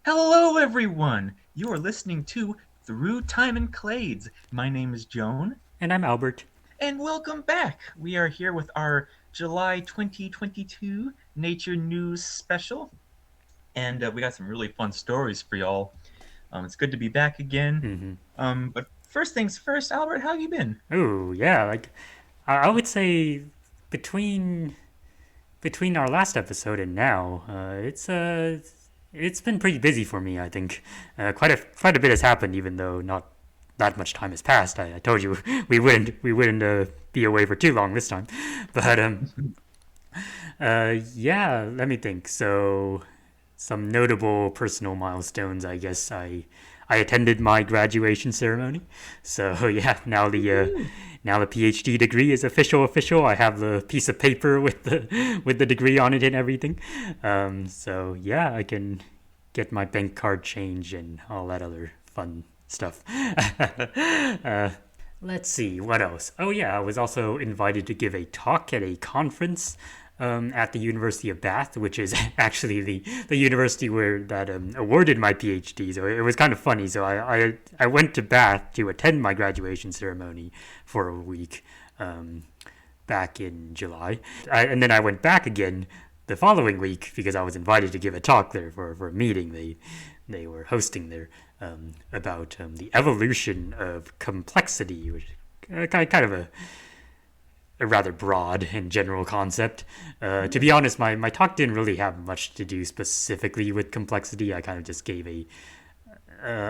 Hello, everyone! You are listening to Through Time and Clades. My name is Joan, And I'm Albert. and welcome back. We are here with our July 2022 Nature News special, and we got some really fun stories for y'all. It's good to be back again. Mm-hmm. But first things first, Albert, how you been? Oh yeah, I would say between between our last episode and now, it's been pretty busy for me. I think quite a bit has happened, even though not that much time has passed. I told you we wouldn't be away for too long this time, but yeah. Let me think. So some notable personal milestones. I guess I attended my graduation ceremony. So yeah, now the PhD degree is official. I have the piece of paper with the degree on it and everything. So yeah, I can get my bank card change and all that other fun stuff. Let's see, what else? Oh, yeah, I was also invited to give a talk at a conference at the University of Bath, which is actually the university where that awarded my PhD. So it was kind of funny. So I went to Bath to attend my graduation ceremony for a week back in July. And then I went back again the following week because I was invited to give a talk there for a meeting they were hosting there about the evolution of complexity, which kind of a rather broad and general concept. To be honest, my talk didn't really have much to do specifically with complexity. I kind of just gave a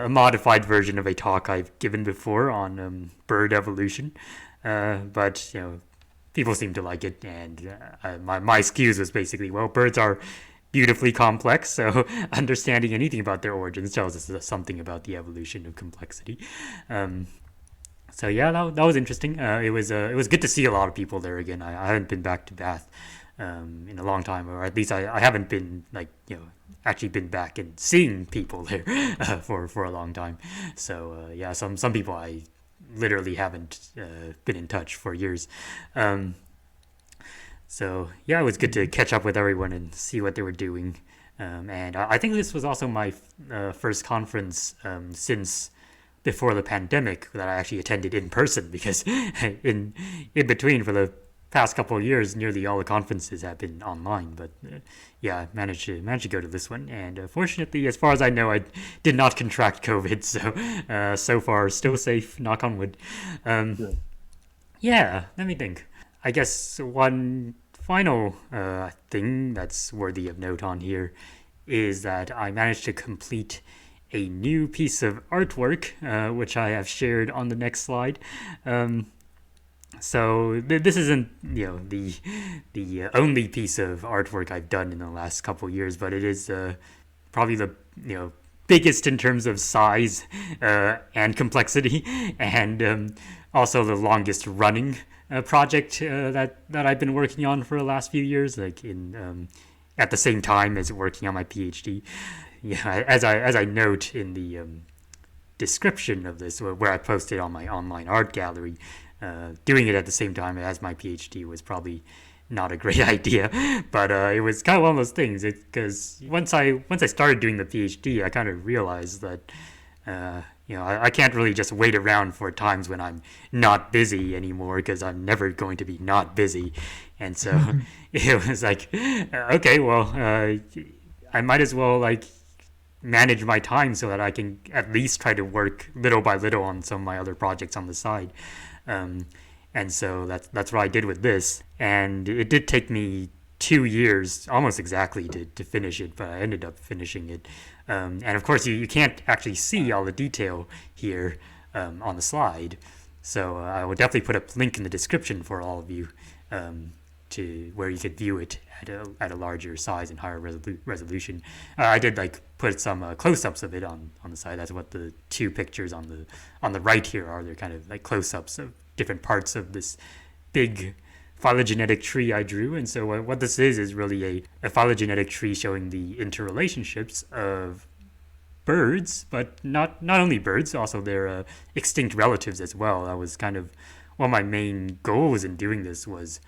modified version of a talk I've given before on bird evolution. But people seem to like it, and my excuse was basically, well, birds are beautifully complex, so understanding anything about their origins tells us something about the evolution of complexity. So yeah, that was interesting. It was good to see a lot of people there again. I haven't been back to Bath in a long time, or at least I haven't been actually been back and seeing people there for a long time. So yeah, some people I literally haven't been in touch for years. So yeah, it was good to catch up with everyone and see what they were doing. And I think this was also my first conference since before the pandemic that I actually attended in person because in between for the past couple of years, nearly all the conferences have been online. But yeah, I managed to go to this one, and fortunately, as far as I know, I did not contract COVID. So far, still safe. Knock on wood. Um, Good. yeah, let me think. I guess one final thing that's worthy of note on here is that I managed to complete a new piece of artwork, which I have shared on the next slide. This isn't the only piece of artwork I've done in the last couple of years, but it is probably the biggest in terms of size and complexity, and also the longest running project that I've been working on for the last few years, like in at the same time as working on my PhD. Yeah, as I note in the description of this, where I posted on my online art gallery, doing it at the same time as my PhD was probably not a great idea, but it was kind of one of those things. Because once I started doing the PhD, I kind of realized that I can't really just wait around for times when I'm not busy anymore because I'm never going to be not busy, and so it was like, okay, well, I might as well manage my time so that I can at least try to work little by little on some of my other projects on the side. Um, and so that's what I did with this. And it did take me 2 years, almost exactly, to finish it, but I ended up finishing it. And of course, you can't actually see all the detail here on the slide. So I will definitely put a link in the description for all of you to where you could view it at a larger size and higher resolution. I did put some close-ups of it on the side. That's what the two pictures on the right here are. They're kind of like close-ups of different parts of this big phylogenetic tree I drew. And so what this is really a phylogenetic tree showing the interrelationships of birds, but not only birds, also their extinct relatives as well. That was kind of one of my main goals in doing this was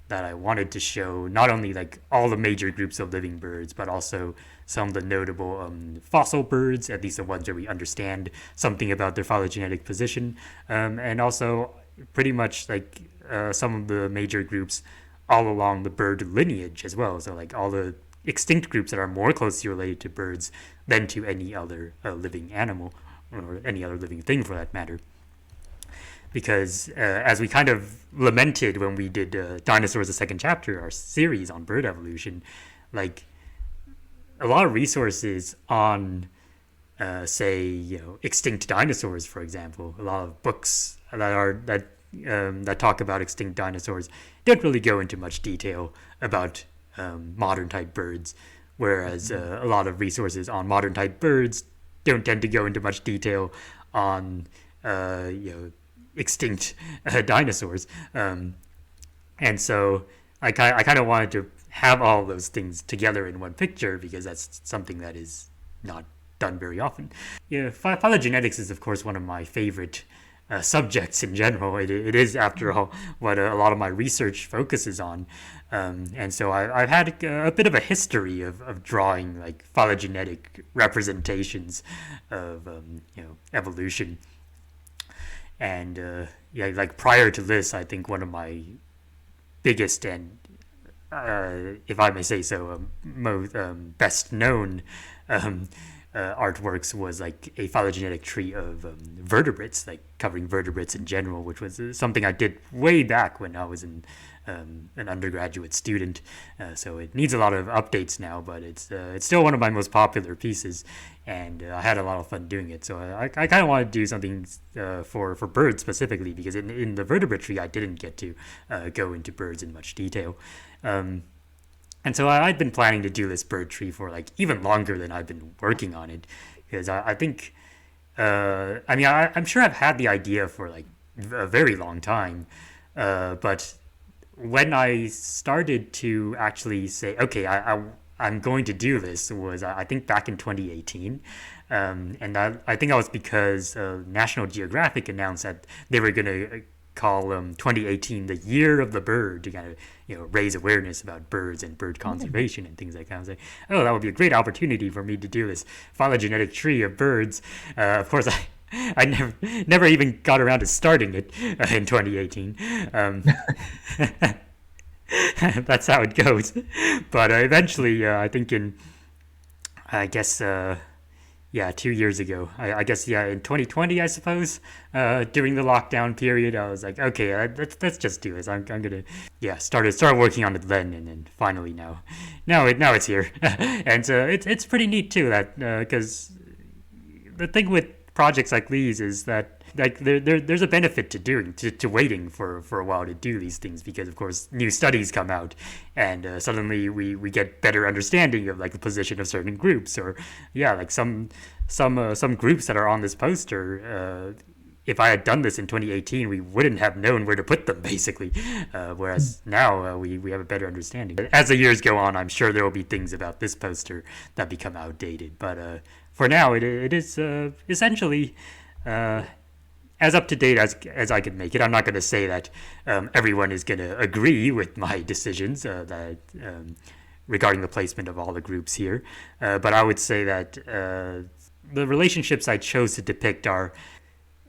that I wanted to show not only like all the major groups of living birds, but also some of the notable fossil birds, at least the ones where we understand something about their phylogenetic position, and also pretty much like some of the major groups all along the bird lineage as well. So like all the extinct groups that are more closely related to birds than to any other living animal or any other living thing for that matter. Because as we kind of lamented when we did Dinosaurs the Second Chapter, our series on bird evolution, like a lot of resources on say extinct dinosaurs, for example, a lot of books that talk about extinct dinosaurs don't really go into much detail about modern type birds, whereas a lot of resources on modern type birds don't tend to go into much detail on extinct dinosaurs. And so I kind of wanted to have all those things together in one picture because that's something that is not done very often. Yeah, phylogenetics is of course one of my favorite subjects in general. It is, after all, what a lot of my research focuses on. And so I've had a bit of a history of drawing like phylogenetic representations of evolution. And yeah, like prior to this, I think one of my biggest and if I may say so, most best known artworks was like a phylogenetic tree of vertebrates, like covering vertebrates in general, which was something I did way back when I was an undergraduate student. So it needs a lot of updates now, but it's still one of my most popular pieces, and I had a lot of fun doing it. So I kind of wanted to do something for birds specifically, because in the vertebrate tree I didn't get to go into birds in much detail. And so I'd been planning to do this bird tree for like even longer than I've been working on it, because I think, I'm sure I've had the idea for like a very long time, but when I started to actually say, okay, I'm going to do this, was I think back in 2018. And I think that was because National Geographic announced that they were going to call 2018 the year of the bird, to kind of raise awareness about birds and bird conservation and things like that. I was like, oh, that would be a great opportunity for me to do this phylogenetic tree of birds. Of course, I never even got around to starting it in 2018. That's how it goes. But eventually, I think I guess, 2 years ago. I guess, in 2020, I suppose, during the lockdown period, I was like, okay, let's just do this. I'm gonna, start working on it then, and then finally now it's here, and it's pretty neat too, that because the thing with projects like these is that like there's a benefit to waiting for a while to do these things, because of course new studies come out, and suddenly we get better understanding of like the position of certain groups, or like some groups that are on this poster. If I had done this in 2018, we wouldn't have known where to put them, basically. Whereas now we have a better understanding. As the years go on, I'm sure there will be things about this poster that become outdated. But for now, it is essentially as up to date as I can make it. I'm not going to say that everyone is going to agree with my decisions regarding the placement of all the groups here. But I would say that the relationships I chose to depict are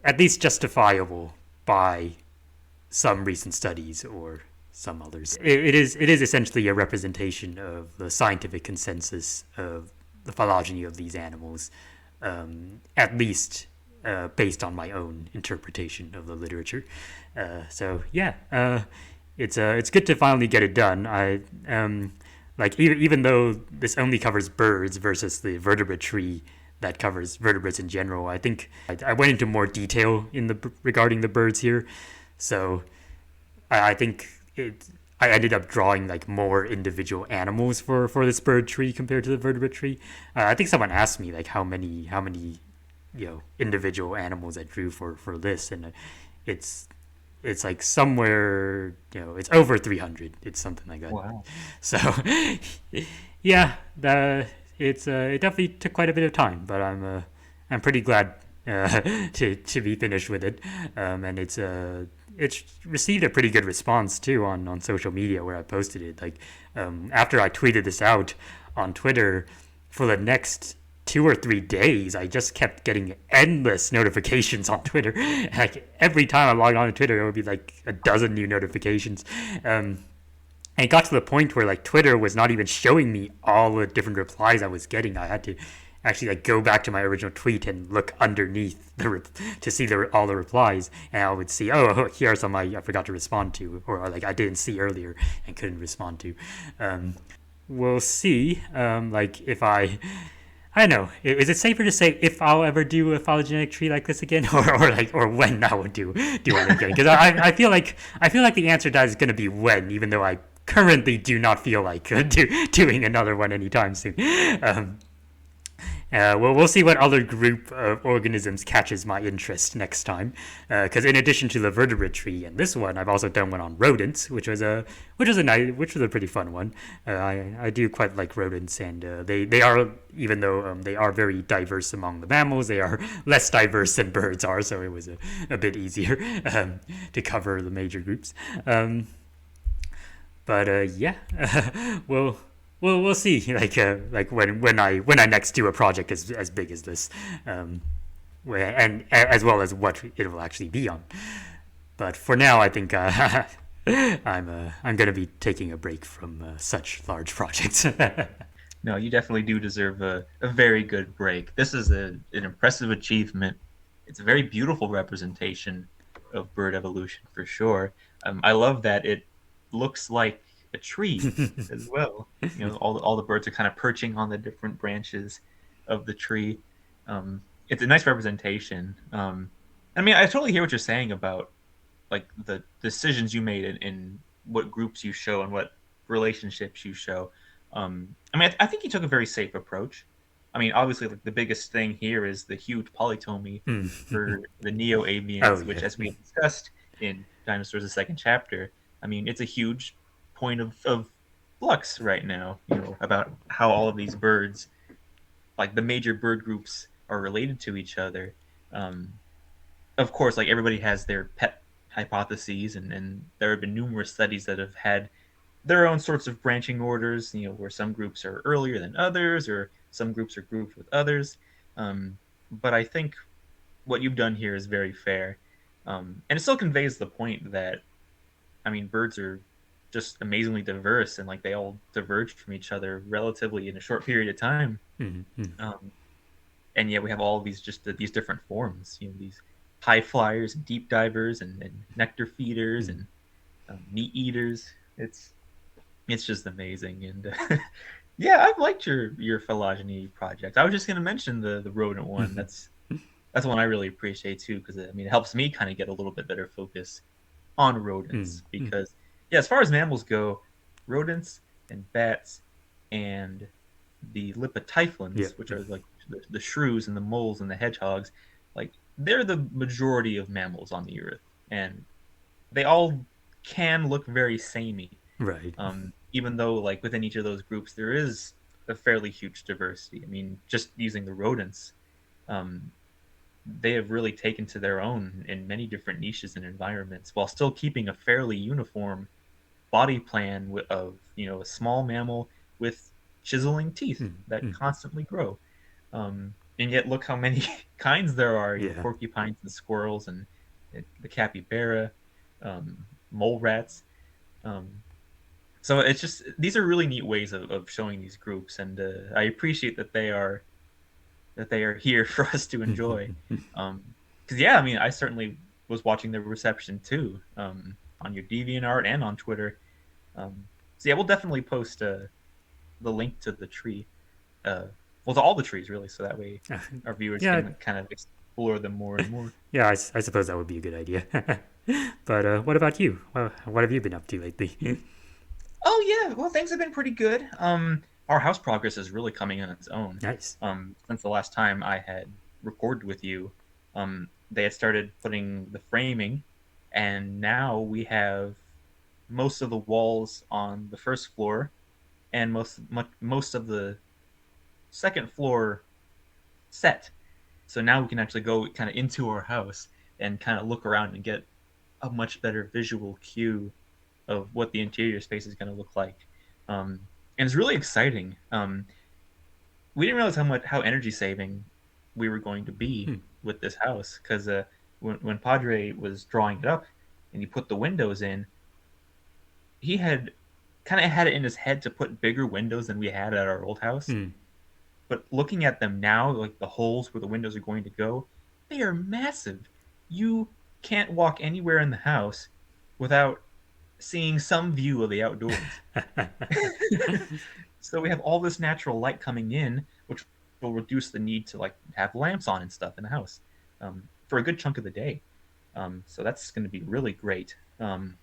at least justifiable by some recent studies or some others. It is essentially a representation of the scientific consensus of the phylogeny of these animals, at least based on my own interpretation of the literature. It's good to finally get it done. I like even though this only covers birds versus the vertebrate tree that covers vertebrates in general, I think I went into more detail regarding the birds here. So I think I ended up drawing like more individual animals for this bird tree compared to the vertebrate tree. I think someone asked me like how many individual animals I drew for this, and it's like somewhere it's over 300. It's something like that. Wow. So yeah, it definitely took quite a bit of time, but I'm pretty glad to be finished with it, and it's received a pretty good response too on social media where I posted it. Like after I tweeted this out on Twitter, for the next 2 or 3 days, I just kept getting endless notifications on Twitter. Like every time I logged on to Twitter, it would be like a dozen new notifications. And it got to the point where like Twitter was not even showing me all the different replies I was getting. I had to actually like go back to my original tweet and look underneath to see all the replies, and I would see, oh, here are some I forgot to respond to, or like I didn't see earlier and couldn't respond to. Um, we'll see. Like if I don't know. Is it safer to say if I'll ever do a phylogenetic tree like this again, or when I would do it again? Because I feel like the answer to that is going to be when, even though I currently do not feel like doing another one anytime soon. Um, well, we'll see what other group of organisms catches my interest next time. Because in addition to the vertebrate tree and this one, I've also done one on rodents, which was a pretty fun one. I do quite like rodents, and they are, even though they are very diverse among the mammals, they are less diverse than birds are. So it was a bit easier to cover the major groups. But yeah, we'll we'll see. Like when I next do a project as big as this, and as well as what it will actually be on. But for now, I think I'm gonna be taking a break from such large projects. No, you definitely do deserve a very good break. This is an impressive achievement. It's a very beautiful representation of bird evolution for sure. I love that it looks like a tree as well. You know, all the birds are kind of perching on the different branches of the tree. It's a nice representation. I mean, I totally hear what you're saying about like the decisions you made in what groups you show and what relationships you show. I mean, I think you took a very safe approach. I mean, obviously, like the biggest thing here is the huge polytomy for the Oh neo-avians, which, yeah. as we discussed in Dinosaurs: The Second Chapter, I mean, it's a huge point of flux right now. You know, about how all of these birds, like the major bird groups, are related to each other. Um, of course, like everybody has their pet hypotheses, and there have been numerous studies that have had their own sorts of branching orders, you know, where some groups are earlier than others, or some groups are grouped with others. But I think what you've done here is very fair. And it still conveys the point that, I mean, birds are just amazingly diverse and like they all diverged from each other relatively in a short period of time. Mm-hmm. Um, and yet we have all of these these different forms, you know, these high flyers, and deep divers, and nectar feeders, and meat eaters. It's just amazing, and yeah, I've liked your phylogeny project. I was just gonna mention the rodent one. Mm-hmm. That's one I really appreciate too, because I mean it helps me kind of get a little bit better focus on rodents Mm-hmm. because yeah, as far as mammals go, rodents and bats and the Yeah. lipotyphlones, which are like the shrews and the moles and the hedgehogs, like they're the majority of mammals on the earth, and they all can look very samey, Right. even though like within each of those groups there is a fairly huge diversity. I mean, just using the rodents, um, they have really taken to their own in many different niches and environments while still keeping a fairly uniform body plan of, you know, a small mammal with chiseling teeth that Mm-hmm. constantly grow. And yet look how many kinds there are, you know, Yeah. porcupines and squirrels and the capybara, mole rats. um, so it's just these are really neat ways of showing these groups, and I appreciate that they are here for us to enjoy. Because yeah, I mean, I certainly was watching the reception too, on your DeviantArt and on Twitter. So yeah, we'll definitely post the link to the tree, uh, well, to all the trees really, so that way our viewers Yeah. can kind of explore them more and more. Yeah. I suppose that would be a good idea. But what about you? What have you been up to lately? Oh yeah, well things have been pretty good. Our house progress is really coming on its own. Nice. Since the last time I had recorded with you, they had started putting the framing, and now we have most of the walls on the first floor and most of the second floor set. So now we can actually go kind of into our house and kind of look around and get a much better visual cue of what the interior space is going to look like. And it's really exciting. We didn't realize how energy saving we were going to be Hmm. with this house because when Padre was drawing it up and he put the windows in, he had kind of had it in his head to put bigger windows than we had at our old house. Hmm. But looking at them now, like the holes where the windows are going to go, they are massive. You can't walk anywhere in the house without seeing some view of the outdoors. So we have all this natural light coming in, which will reduce the need to like have lamps on and stuff in the house for a good chunk of the day. So that's going to be really great. And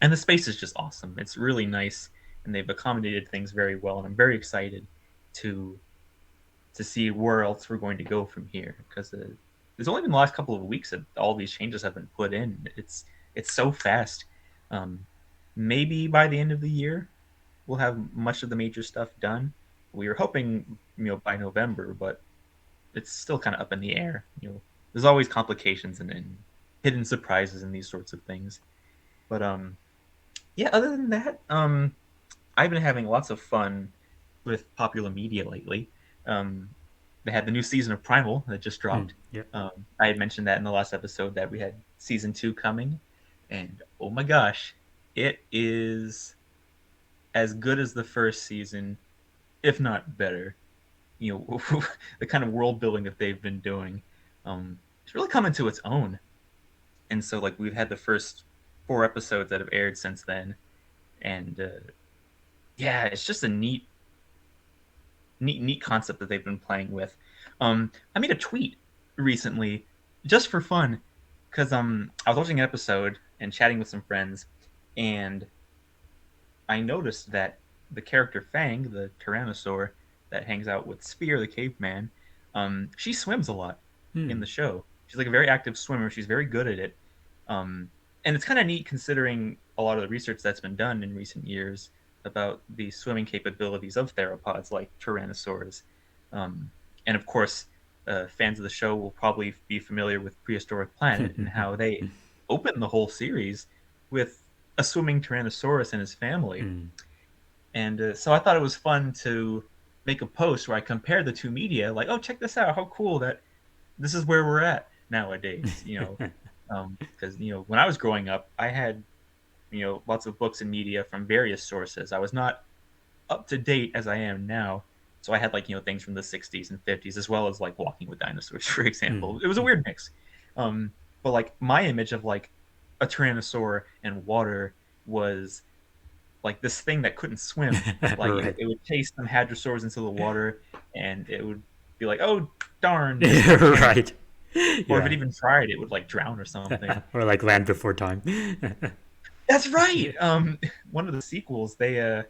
the space is just awesome. It's really nice, and they've accommodated things very well. And I'm very excited to to see where else we're going to go from here because there's only been the last couple of weeks that all these changes have been put in. It's so fast. Um, Maybe by the end of the year we'll have much of the major stuff done. We were hoping, by November, but it's still kind of up in the air. There's always complications and hidden surprises in these sorts of things. But yeah. Other than that, I've been having lots of fun with popular media lately. Um, they had the new season of Primal that just Hmm. dropped. Yep. I had mentioned that in the last episode that we had season two coming, and oh my gosh, it is as good as the first season, if not better. The kind of world building that they've been doing, it's really come into its own. And so, like, we've had the first four episodes that have aired since then, and yeah, it's just a neat concept that they've been playing with. I made a tweet recently just for fun because I was watching an episode and chatting with some friends, and I noticed that the character Fang, the Tyrannosaur that hangs out with Spear, the caveman, she swims a lot in Hmm. the show. She's like a very active swimmer. She's very good at it. Um, and it's kind of neat considering a lot of the research that's been done in recent years about the swimming capabilities of theropods like tyrannosaurs. Um, and of course, fans of the show will probably be familiar with Prehistoric Planet and how they open the whole series with a swimming Tyrannosaurus and his family. Hmm. And so I thought it was fun to make a post where I compared the two media, like, oh, check this out, how cool that this is where we're at nowadays. Because when I was growing up, I had lots of books and media from various sources. I was not up to date as I am now. So I had like things from the 60s and 50s as well as like Walking with Dinosaurs, for example. Hmm. It was a weird mix. But like my image of like a tyrannosaur and water was like this thing that couldn't swim. Like it, Right. it would chase some hadrosaurs into the water, and it would be like, "Oh darn, I can't." Right. Or if it Yeah. even tried, it would like drown or something. Or like Land Before Time. That's right. One of the sequels, they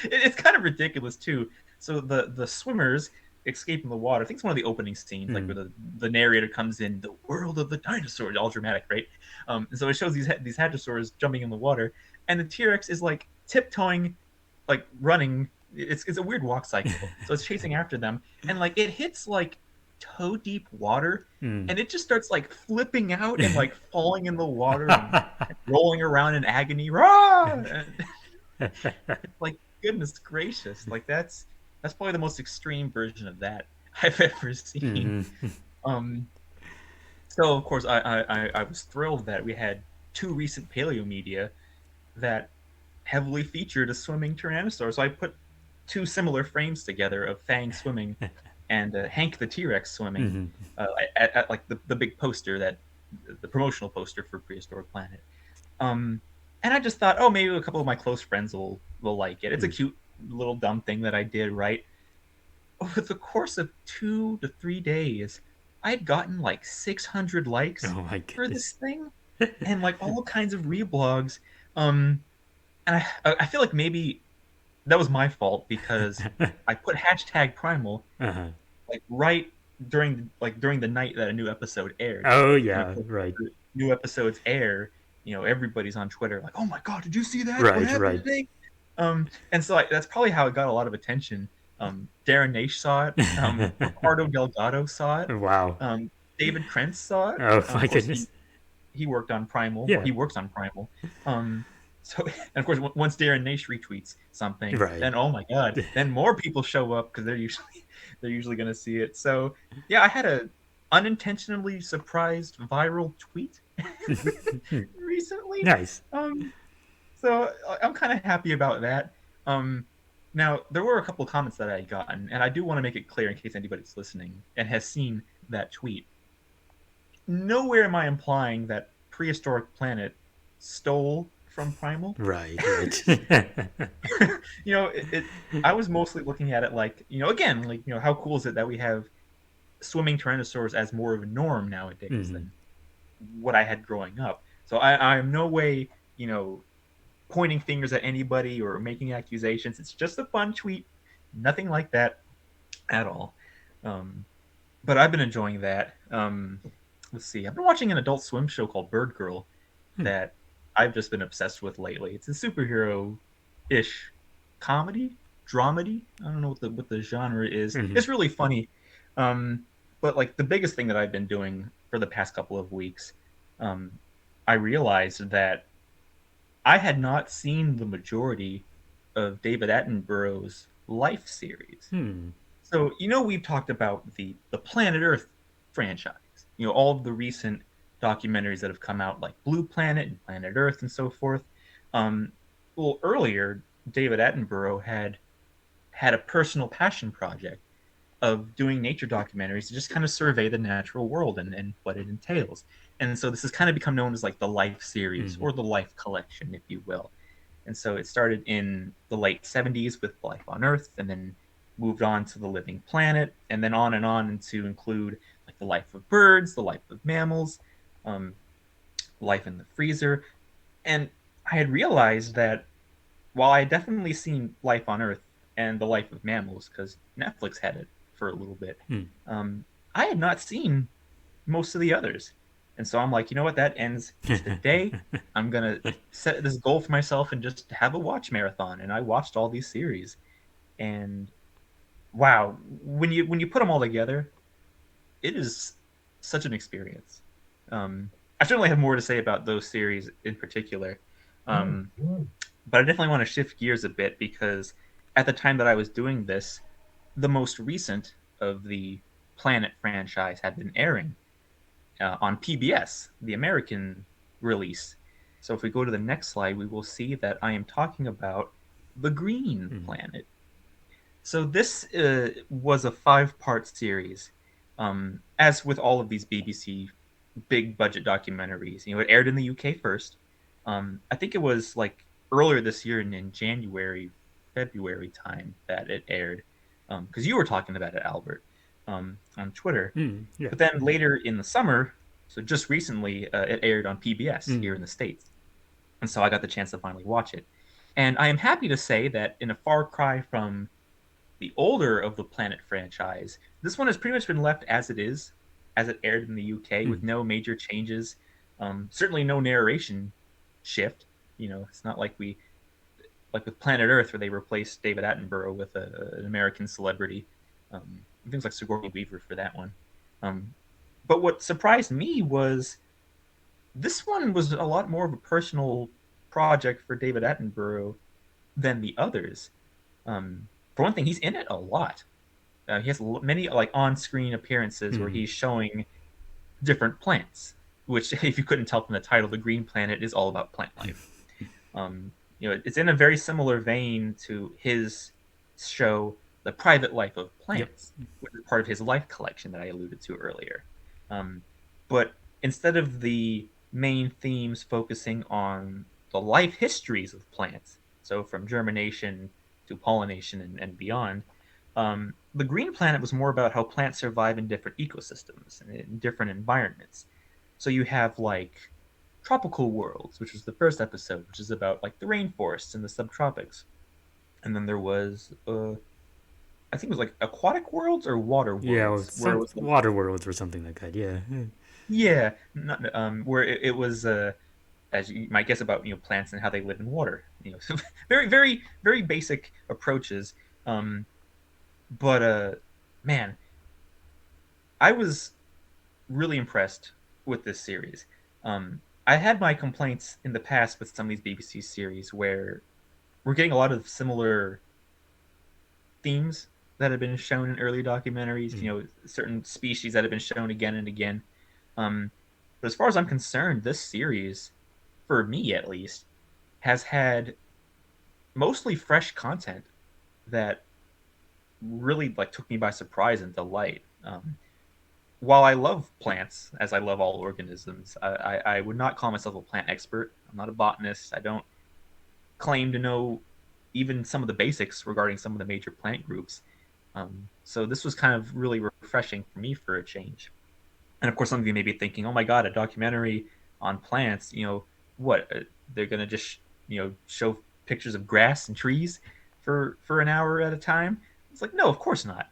it's kind of ridiculous too. So the swimmers escape in the water. I think it's one of the opening scenes, like Hmm. where the narrator comes in, the world of the dinosaurs, all dramatic, right? And so it shows these hadrosaurs jumping in the water, and the T Rex is like tiptoeing, like running. It's a weird walk cycle. So it's chasing after them, and like it hits like toe deep water, Hmm. and it just starts like flipping out and like falling in the water and rolling around in agony. Rah! And it's like, goodness gracious, like that's probably the most extreme version of that I've ever seen. Hmm. Um, so of course I was thrilled that we had two recent paleo media that heavily featured a swimming tyrannosaur. So I put two similar frames together of Fang swimming and Hank the T Rex swimming Hmm. uh, at like the big poster that the promotional poster for Prehistoric Planet. Um, and I just thought, oh, maybe a couple of my close friends will like it. It's a Hmm. cute little dumb thing that I did, right? Over the course of 2 to 3 days, I had gotten like 600 likes Oh my for goodness. this thing, and like all kinds of reblogs. Um, and I feel like maybe that was my fault because I put hashtag Primal Uh-huh. like right during the night that a new episode aired. Oh And of yeah, course, right. after new episodes air, everybody's on Twitter like, "Oh my god, did you see that? What Right, happened right. today?" And so like, that's probably how it got a lot of attention. Darren Naish saw it. Ricardo Delgado saw it. Wow. David Krentz saw it. Oh my Of course, he goodness. he worked on Primal, or Yeah. he works on Primal. Um, so, and of course, once Darren Naish retweets something, Right. then oh my god, then more people show up because they're usually going to see it. So yeah, I had a unintentionally surprised viral tweet recently. Nice. Um, so I'm kind of happy about that. Um, Now there were a couple of comments that I had gotten, and I do want to make it clear in case anybody's listening and has seen that tweet. Nowhere am I implying that Prehistoric Planet stole from Primal. Right. Right. I was mostly looking at it like, again, like, how cool is it that we have swimming tyrannosaurs as more of a norm nowadays Mhm. than what I had growing up. So I'm no way, pointing fingers at anybody or making accusations. It's just a fun tweet, nothing like that at all. Um, but I've been enjoying that. Let's see, I've been watching an Adult Swim show called Bird Girl Hmm. that I've just been obsessed with lately. It's a superhero-ish comedy, dramedy. I don't know what the genre is. Mhm. It's really funny. Um, but like the biggest thing that I've been doing for the past couple of weeks, um, I realized that I had not seen the majority of David Attenborough's Life series. Hmm. So, we've talked about the Planet Earth franchise. All of the recent documentaries that have come out, like Blue Planet and Planet Earth and so forth. Um, well, earlier, David Attenborough had a personal passion project of doing nature documentaries to just kind of survey the natural world and what it entails. And so this has kind of become known as like the Life series Mhm. or the Life collection, if you will. And so it started in the late 70s with Life on Earth, and then moved on to the Living Planet, and then on and on to include like the life of birds, the life of mammals, um, life in the freezer. And I had realized that while I had definitely seen Life on Earth and the life of mammals, because Netflix had it for a little bit, Hmm. I had not seen most of the others. And so I'm like, you know what? That ends today. I'm gonna set this goal for myself and just have a watch marathon. And I watched all these series, and wow, when you put them all together, it is such an experience. I certainly have more to say about those series in particular, um, but I definitely want to shift gears a bit because at the time that I was doing this, the most recent of the Planet franchise had been airing on PBS, the American release. So if we go to the next slide, we will see that I am talking about the Green Mhm. Planet. So this was a five-part series. As with all of these BBC big budget documentaries, it aired in the UK first. I think it was like earlier this year in January, February time that it aired, because you were talking about it, Albert, on Twitter. Hmm. Yeah. But then later in the summer, so just recently, it aired on PBS here Hmm. in the States. And so I got the chance to finally watch it. And I am happy to say that in a far cry from the older of the Planet franchise, this one has pretty much been left as it is, as it aired in the UK, Hmm. with no major changes. Certainly no narration shift. It's not like with Planet Earth where they replaced David Attenborough with an American celebrity. Things like Sigourney Weaver for that one. Um, but what surprised me was this one was a lot more of a personal project for David Attenborough than the others. For one thing, he's in it a lot. He has many like on-screen appearances where Hmm. he's showing different plants. Which, if you couldn't tell from the title, the Green Planet is all about plant life. It's in a very similar vein to his show, The Private Life of Yep. Plants, which is part of his life collection that I alluded to earlier. Um, but instead of the main themes focusing on the life histories of plants, so from germination to pollination and beyond, the Green Planet was more about how plants survive in different ecosystems and in different environments. So you have like tropical worlds, which was the first episode, which is about like the rainforests and the subtropics. And then there was I think it was like aquatic worlds or water Yeah. Well, worlds, where it some was like, water worlds or something like that. Yeah. yeah, not, where it was as you might guess about plants and how they live in water. So very very very basic approaches. But man, I was really impressed with this series. I had my complaints in the past with some of these BBC series where we're getting a lot of similar themes that have been shown in early documentaries. Mm. Certain species that have been shown again and again. Um, but as far as I'm concerned, this series, for me at least, has had mostly fresh content that really like took me by surprise and delight. While I love plants, as I love all organisms, I would not call myself a plant expert. I'm not a botanist. I don't claim to know even some of the basics regarding some of the major plant groups. So this was kind of really refreshing for me for a change. And of course, some of you may be thinking, "Oh my God, a documentary on plants? What? They're gonna just show pictures of grass and trees for an hour at a time?" It's like, no, of course not.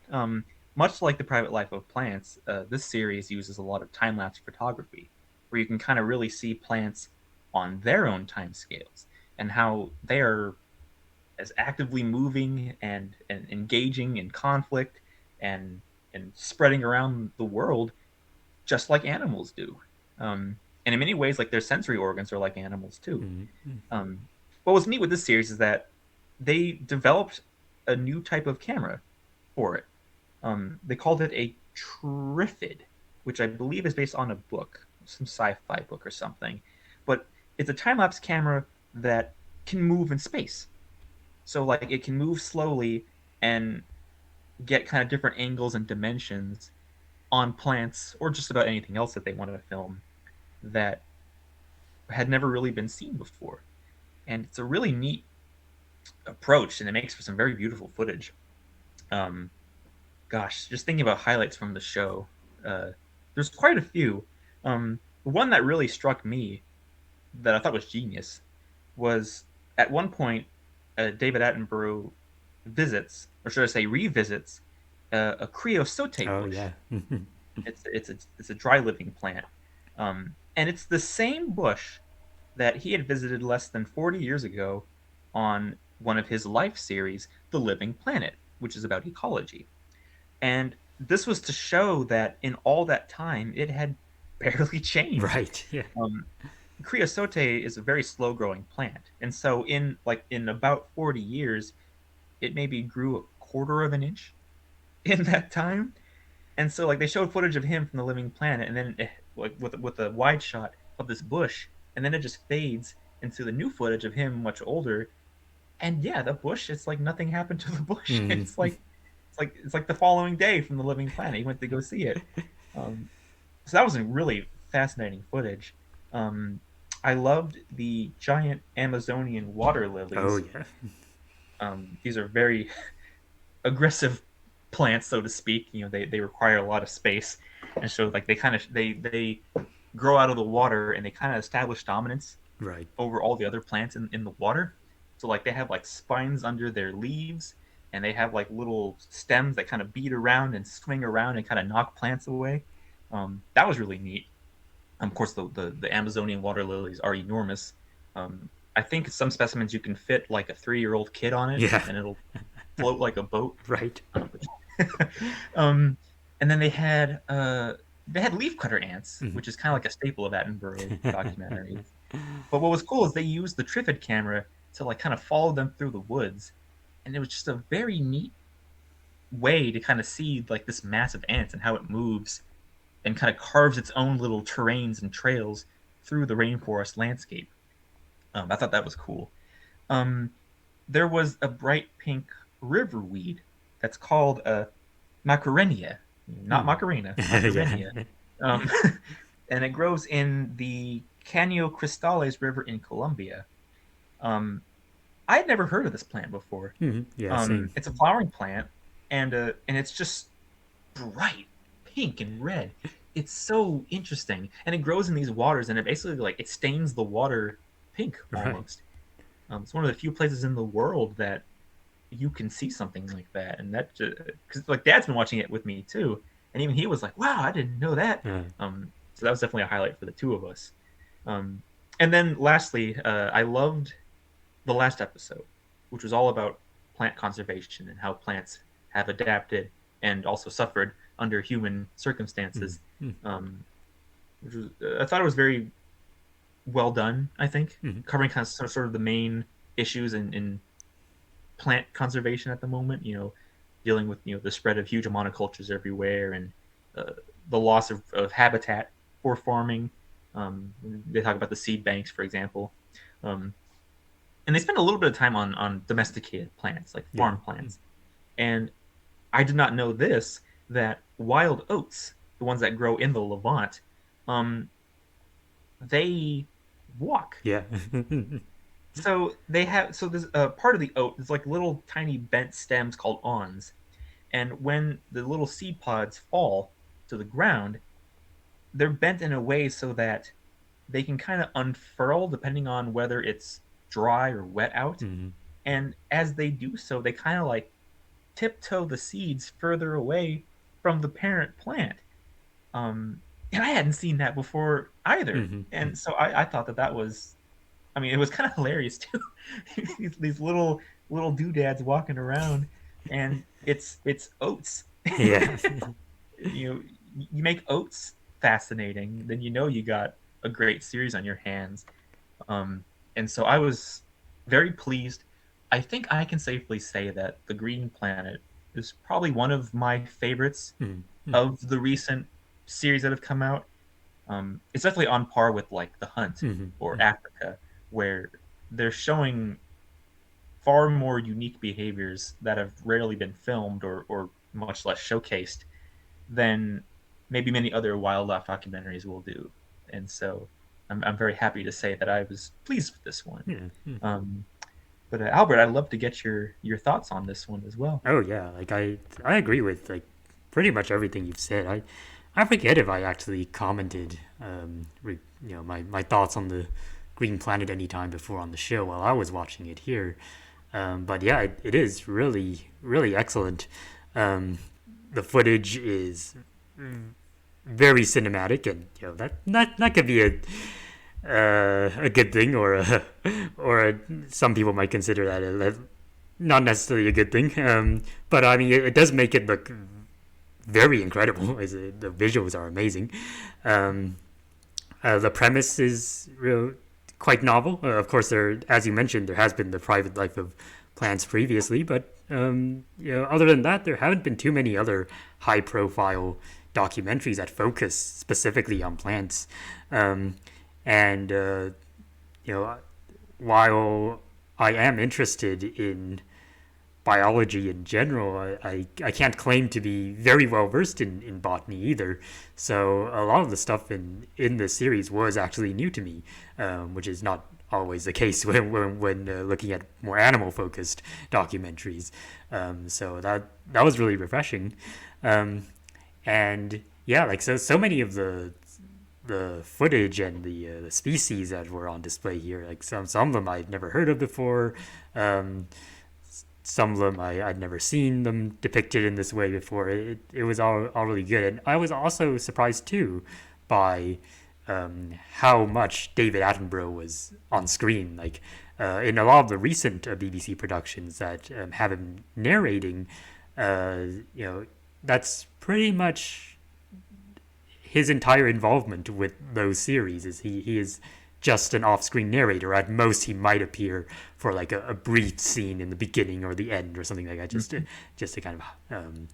Much like the private life of plants, this series uses a lot of time lapse photography, where you can kind of really see plants on their own time scales and how they are as actively moving and engaging in conflict and and spreading around the world just like animals do. And in many ways, like their sensory organs are like animals too. Mm. Um, what was neat with this series is that they developed a new type of camera for it. They called it a Triffid, which I believe is based on a book, some sci-fi book or something. But it's a time-lapse camera that can move in space. So like it can move slowly and get kind of different angles and dimensions on plants or just about anything else that they want to film that had never really been seen before. And it's a really neat approach, and it makes for some very beautiful footage. Um, Gosh, just thinking about highlights from the show, uh, there's quite a few. One that really struck me that I thought was genius was at one point David Attenborough visits, or should I say, revisits a creosote Oh bush. yeah. It's a dry living plant, and it's the same bush that he had visited less than 40 years ago on one of his life series, The Living Planet, which is about ecology. And this was to show that in all that time, it had barely changed. Right. Yeah. Um, Creosote is a very slow growing plant, and so in about 40 years, it maybe grew a quarter of an inch in that time. And so like they showed footage of him from the living planet, and then like with a wide shot of this bush, and then it just fades into the new footage of him much older. And yeah, the bush, it's like nothing happened to the bush. Mm. It's like the following day from the living planet. He went to go see it. So that was a really fascinating footage. Um, I loved the giant Amazonian water Oh lilies. yeah. These are very aggressive plants, so to speak. They require a lot of space, and so like they grow out of the water and they kind of establish dominance Right. over all the other plants in the water. So like they have like spines under their leaves, and they have like little stems that kind of beat around and swing around and kind of knock plants away. That was really neat. Of course, the Amazonian water lilies are enormous. I think some specimens you can fit like a 3-year-old kid on it, Yeah. and it'll float like a boat. Right. Um, um, and then they had leafcutter ants, Mhm. which is kind of like a staple of Attenborough documentaries. But what was cool is they used the Triffid camera to like kind of follow them through the woods, and it was just a very neat way to kind of see like this massive ant and how it moves and kind of carves its own little terrains and trails through the rainforest landscape. I thought that was cool. Um, there was a bright pink river weed that's called Macarenia, not Mm. Macarena, Yeah. Macarenia. Um, and it grows in the Canio Cristales River in Colombia. Um, I had never heard of this plant before. Mhm. Yeah. Same. It's a flowering plant, and it's just bright pink and red. It's so interesting, and it grows in these waters, and it basically like it stains the water pink Right. almost. It's one of the few places in the world that you can see something like that, and that because like Dad's been watching it with me too, and even he was like, "Wow, I didn't know that." So that was definitely a highlight for the two of us. Um, and then lastly, I loved the last episode, which was all about plant conservation and how plants have adapted and also suffered under human Mm. circumstances. Mm. Um, which was, I thought it was very. well done, I think, Hmm. covering kind of sort of the main issues in plant conservation at the moment. Dealing with the spread of huge monocultures everywhere and uh, the loss of habitat for farming. They talk about the seed banks, for example, um, and they spend a little bit of time on domesticated plants like Yeah. farm plants. And I did not know this, that wild oats, the ones that grow in the Levant, um, they walk. Yeah. So there's a part of the oat is like little tiny bent stems called awns, and when the little seed pods fall to the ground, they're bent in a way so that they can kind of unfurl depending on whether it's dry or wet out. Hmm. And as they do so, they kind of like tiptoe the seeds further away from the parent plant. And I hadn't seen that before either. Hmm. And so I thought that was, I mean, it was kind of hilarious too. These little doodads walking around, and it's oats. Yeah. You make oats fascinating, then you got a great series on your hands. And so I was very pleased. I think I can safely say that The Green Planet is probably one of my favorites Hmm. of the recent series that have come out. It's definitely on par with like The Hunt Hmm. or Africa, where they're showing far more unique behaviors that have rarely been filmed or much less showcased than maybe many other wildlife documentaries will do. And so I'm very happy to say that I was pleased with this one. Yeah. Um, but Albert, I'd love to get your thoughts on this one as well. Oh yeah, like I agree with like pretty much everything you've said. I forget if I actually commented my thoughts on the Green Planet anytime before on the show while I was watching it here. But yeah, it is really excellent. Um, the footage is very cinematic, and that could be a good thing, or some people might consider that not necessarily a good thing. But I mean, it does make it look very incredible. The visuals are amazing. Um, the premise is quite novel. Of course, as you mentioned, there has been the private life of plants previously, but other than that, there haven't been too many other high-profile documentaries that focus specifically on plants. And you know, while I am interested in biology in general, I can't claim to be very well versed in botany either. So a lot of the stuff in this series was actually new to me, which is not always the case when looking at more animal focused documentaries. So that was really refreshing. Um, and yeah, like so many of the footage and the species that were on display here, like some of them I'd never heard of before. Um, some of them I'd never seen them depicted in this way before. It was all really good. And I was also surprised too by how much David Attenborough was on screen. Like in a lot of the recent BBC productions that have him narrating, uh, you know, that's pretty much his entire involvement with those series. Is he is just an off-screen narrator. At most, he might appear for like a brief scene in the beginning or the end or something like that, just to kind of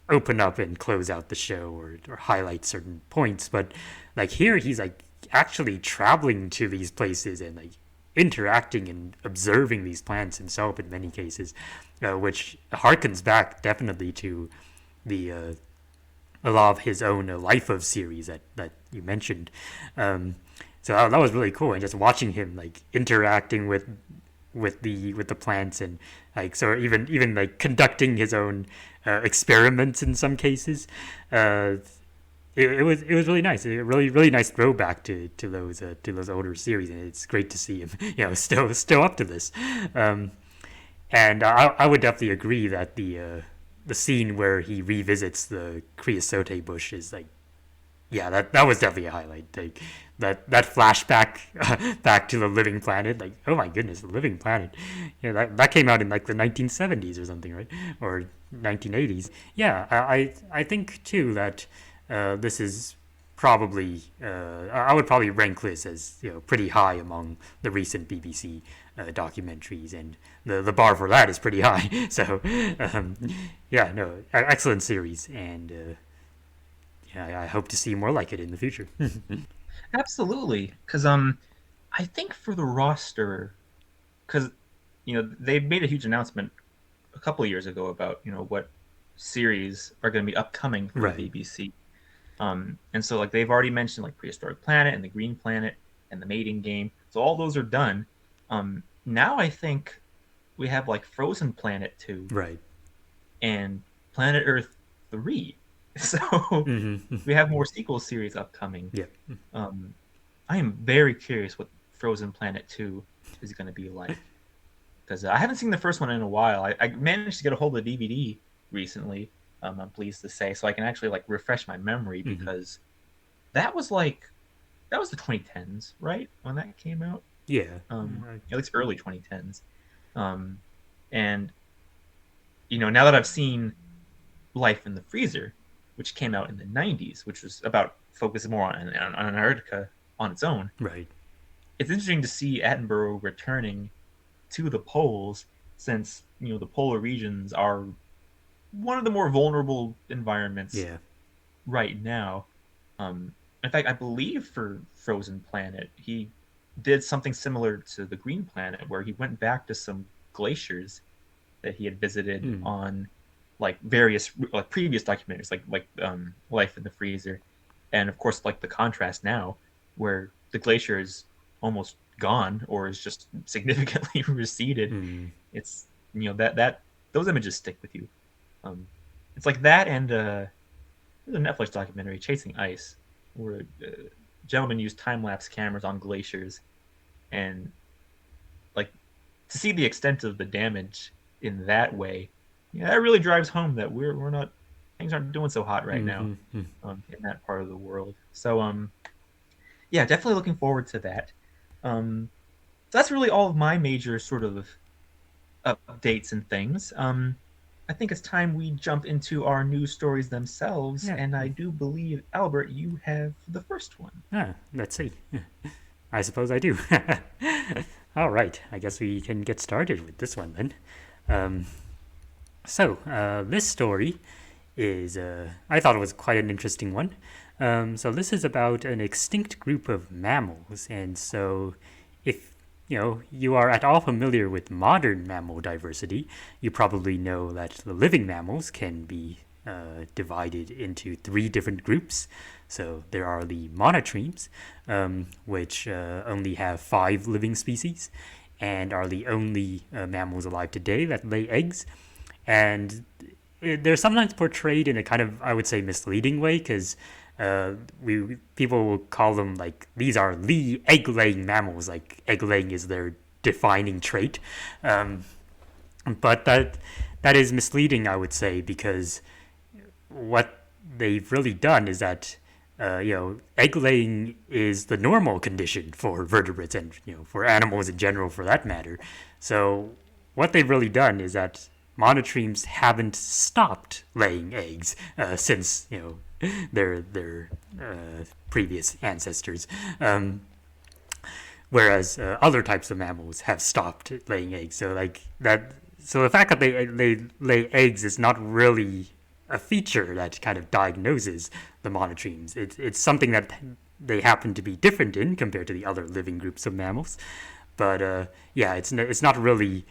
open up and close out the show or highlight certain points. But like here, he's like actually traveling to these places and like interacting and observing these plants himself in many cases, which harkens back definitely to the a lot of his own Life of series that you mentioned. Um, so that was really cool, and just watching him like interacting with the plants and like so even like conducting his own experiments in some cases. Uh, it was really nice. A really nice throwback to those older series, and it's great to see him still up to this. Um, and I would definitely agree that the scene where he revisits the creosote bush is like, yeah, that was definitely a highlight. Like that flashback back to the Living Planet. Like, oh my goodness, the Living Planet. Yeah, that came out in like the 1970s or something, right? Or 1980s. Yeah, I think too that this is probably I would probably rank this as pretty high among the recent BBC documentaries, and the bar for that is pretty high. So um, yeah, no, excellent series, and yeah, I hope to see more like it in the future. Absolutely, because I think for the roster, because they made a huge announcement a couple of years ago about what series are going to be upcoming for the Right, BBC. And so like they've already mentioned like Prehistoric Planet and the Green Planet and the Mating Game. So all those are done. Now I think we have like Frozen Planet 2 right. and Planet Earth 3. So Mm-hmm. we have more sequel series upcoming. Yeah, Um, I am very curious what Frozen Planet 2 is going to be like because I haven't seen the first one in a while. I managed to get a hold of the DVD recently. I'm pleased to say, so I can actually like refresh my memory mm-hmm. because that was like that was the 2010s, right? When that came out, Yeah. at least early 2010s. Um, and now that I've seen Life in the Freezer, which came out in the 90s, which was about focused more on Antarctica on its own, Right. it's interesting to see Attenborough returning to the poles since the polar regions are one of the more vulnerable environments Yeah. right now. In fact, I believe for Frozen Planet, he did something similar to the Green Planet, where he went back to some glaciers that he had visited Mm. on like various like previous documentaries, like Life in the Freezer, and of course like the contrast now, where the glacier is almost gone or is just significantly receded. Mm. It's that those images stick with you. Um, it's like that and there's a Netflix documentary, Chasing Ice, where gentlemen use time lapse cameras on glaciers, and like to see the extent of the damage in that way, yeah, that really drives home that we're not things aren't doing so hot right now Mm-hmm. in that part of the world. So yeah, definitely looking forward to that. So that's really all of my major sort of updates and things. I think it's time we jump into our news stories themselves, Yeah. and I do believe, Albert, you have the first one. Ah, let's see. I suppose I do. All right. I guess we can get started with this one then. Um, this story is, I thought it was quite an interesting one. So this is about an extinct group of mammals, and so if you are at all familiar with modern mammal diversity, you probably know that the living mammals can be divided into three different groups. So there are the monotremes, which only have 5 living species, and are the only mammals alive today that lay eggs. And they're sometimes portrayed in a kind of, I would say, misleading way, because we people will call them like these are the egg-laying mammals, like egg-laying is their defining trait. Um, but that is misleading, I would say, because what they've really done is that egg laying is the normal condition for vertebrates and for animals in general, for that matter. So what they've really done is that monotremes haven't stopped laying eggs since their previous ancestors. Whereas other types of mammals have stopped laying eggs. So like that. So the fact that they lay eggs is not really a feature that kind of diagnoses the monotremes. It's something that they happen to be different in compared to the other living groups of mammals. But yeah, it's not really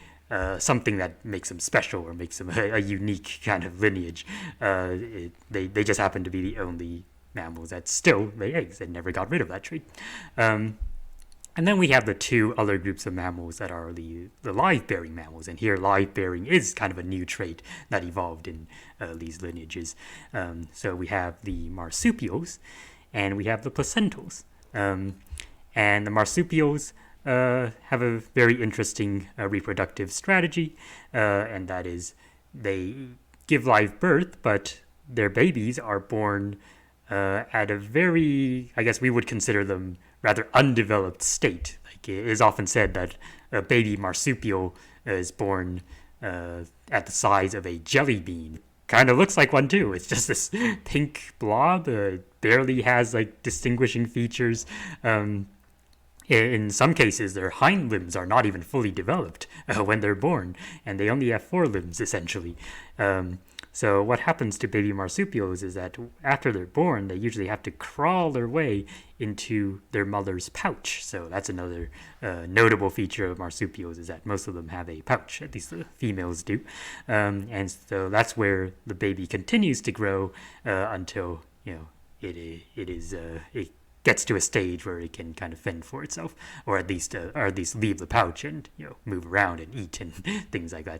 something that makes them special or makes them a unique kind of lineage. They just happen to be the only mammals that still lay eggs and never got rid of that trait. And then we have the two other groups of mammals that are the live-bearing mammals. And here, live-bearing is kind of a new trait that evolved in these lineages. So we have the marsupials and we have the placentals. And the marsupials have a very interesting reproductive strategy, and that is they give live birth, but their babies are born at a very, I guess we would consider them rather undeveloped state. Like it is often said that a baby marsupial is born at the size of a jelly bean, kind of looks like one too. It's just this pink blob. Barely has like distinguishing features. In some cases, their hind limbs are not even fully developed when they're born, and they only have forelimbs essentially. So what happens to baby marsupials is that after they're born, they usually have to crawl their way into their mother's pouch. So that's another notable feature of marsupials, is that most of them have a pouch, at least the females do. And so that's where the baby continues to grow until it gets to a stage where it can kind of fend for itself, or at least leave the pouch and move around and eat and things like that.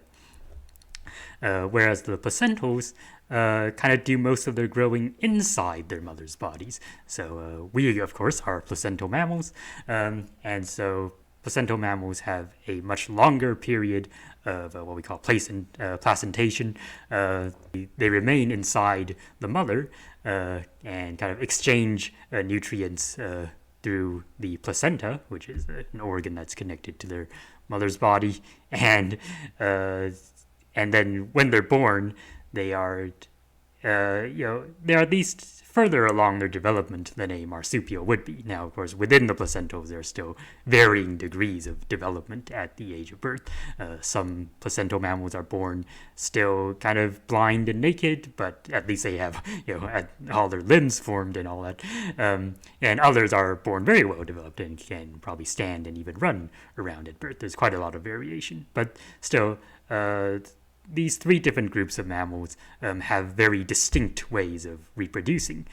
Whereas the placentals kind of do most of their growing inside their mother's bodies. So we, of course, are placental mammals, and so placental mammals have a much longer period of what we call placentation. They remain inside the mother and kind of exchange nutrients through the placenta, which is an organ that's connected to their mother's body, and then when they're born, they are, they're at least further along their development than a marsupial would be. Now, of course, within the placentals, there are still varying degrees of development at the age of birth. Some placental mammals are born still kind of blind and naked, but at least they have, all their limbs formed and all that. And others are born very well developed and can probably stand and even run around at birth. There's quite a lot of variation, but still, these three different groups of mammals have very distinct ways of reproducing.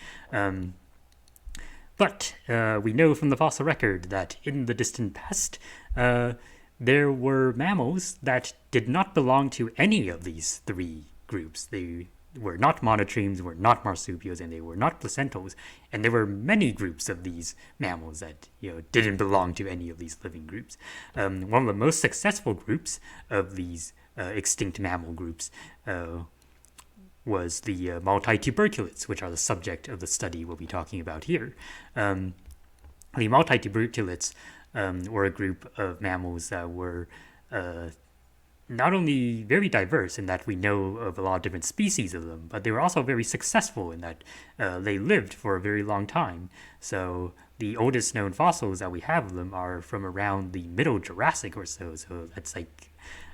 But we know from the fossil record that in the distant past, there were mammals that did not belong to any of these three groups. They were not monotremes, were not marsupials, and they were not placentals. And there were many groups of these mammals that didn't belong to any of these living groups. One of the most successful groups of these extinct mammal groups was the multituberculates, which are the subject of the study we'll be talking about here. The multituberculates were a group of mammals that were not only very diverse in that we know of a lot of different species of them, but they were also very successful in that they lived for a very long time. So the oldest known fossils that we have of them are from around the Middle Jurassic or so. So that's like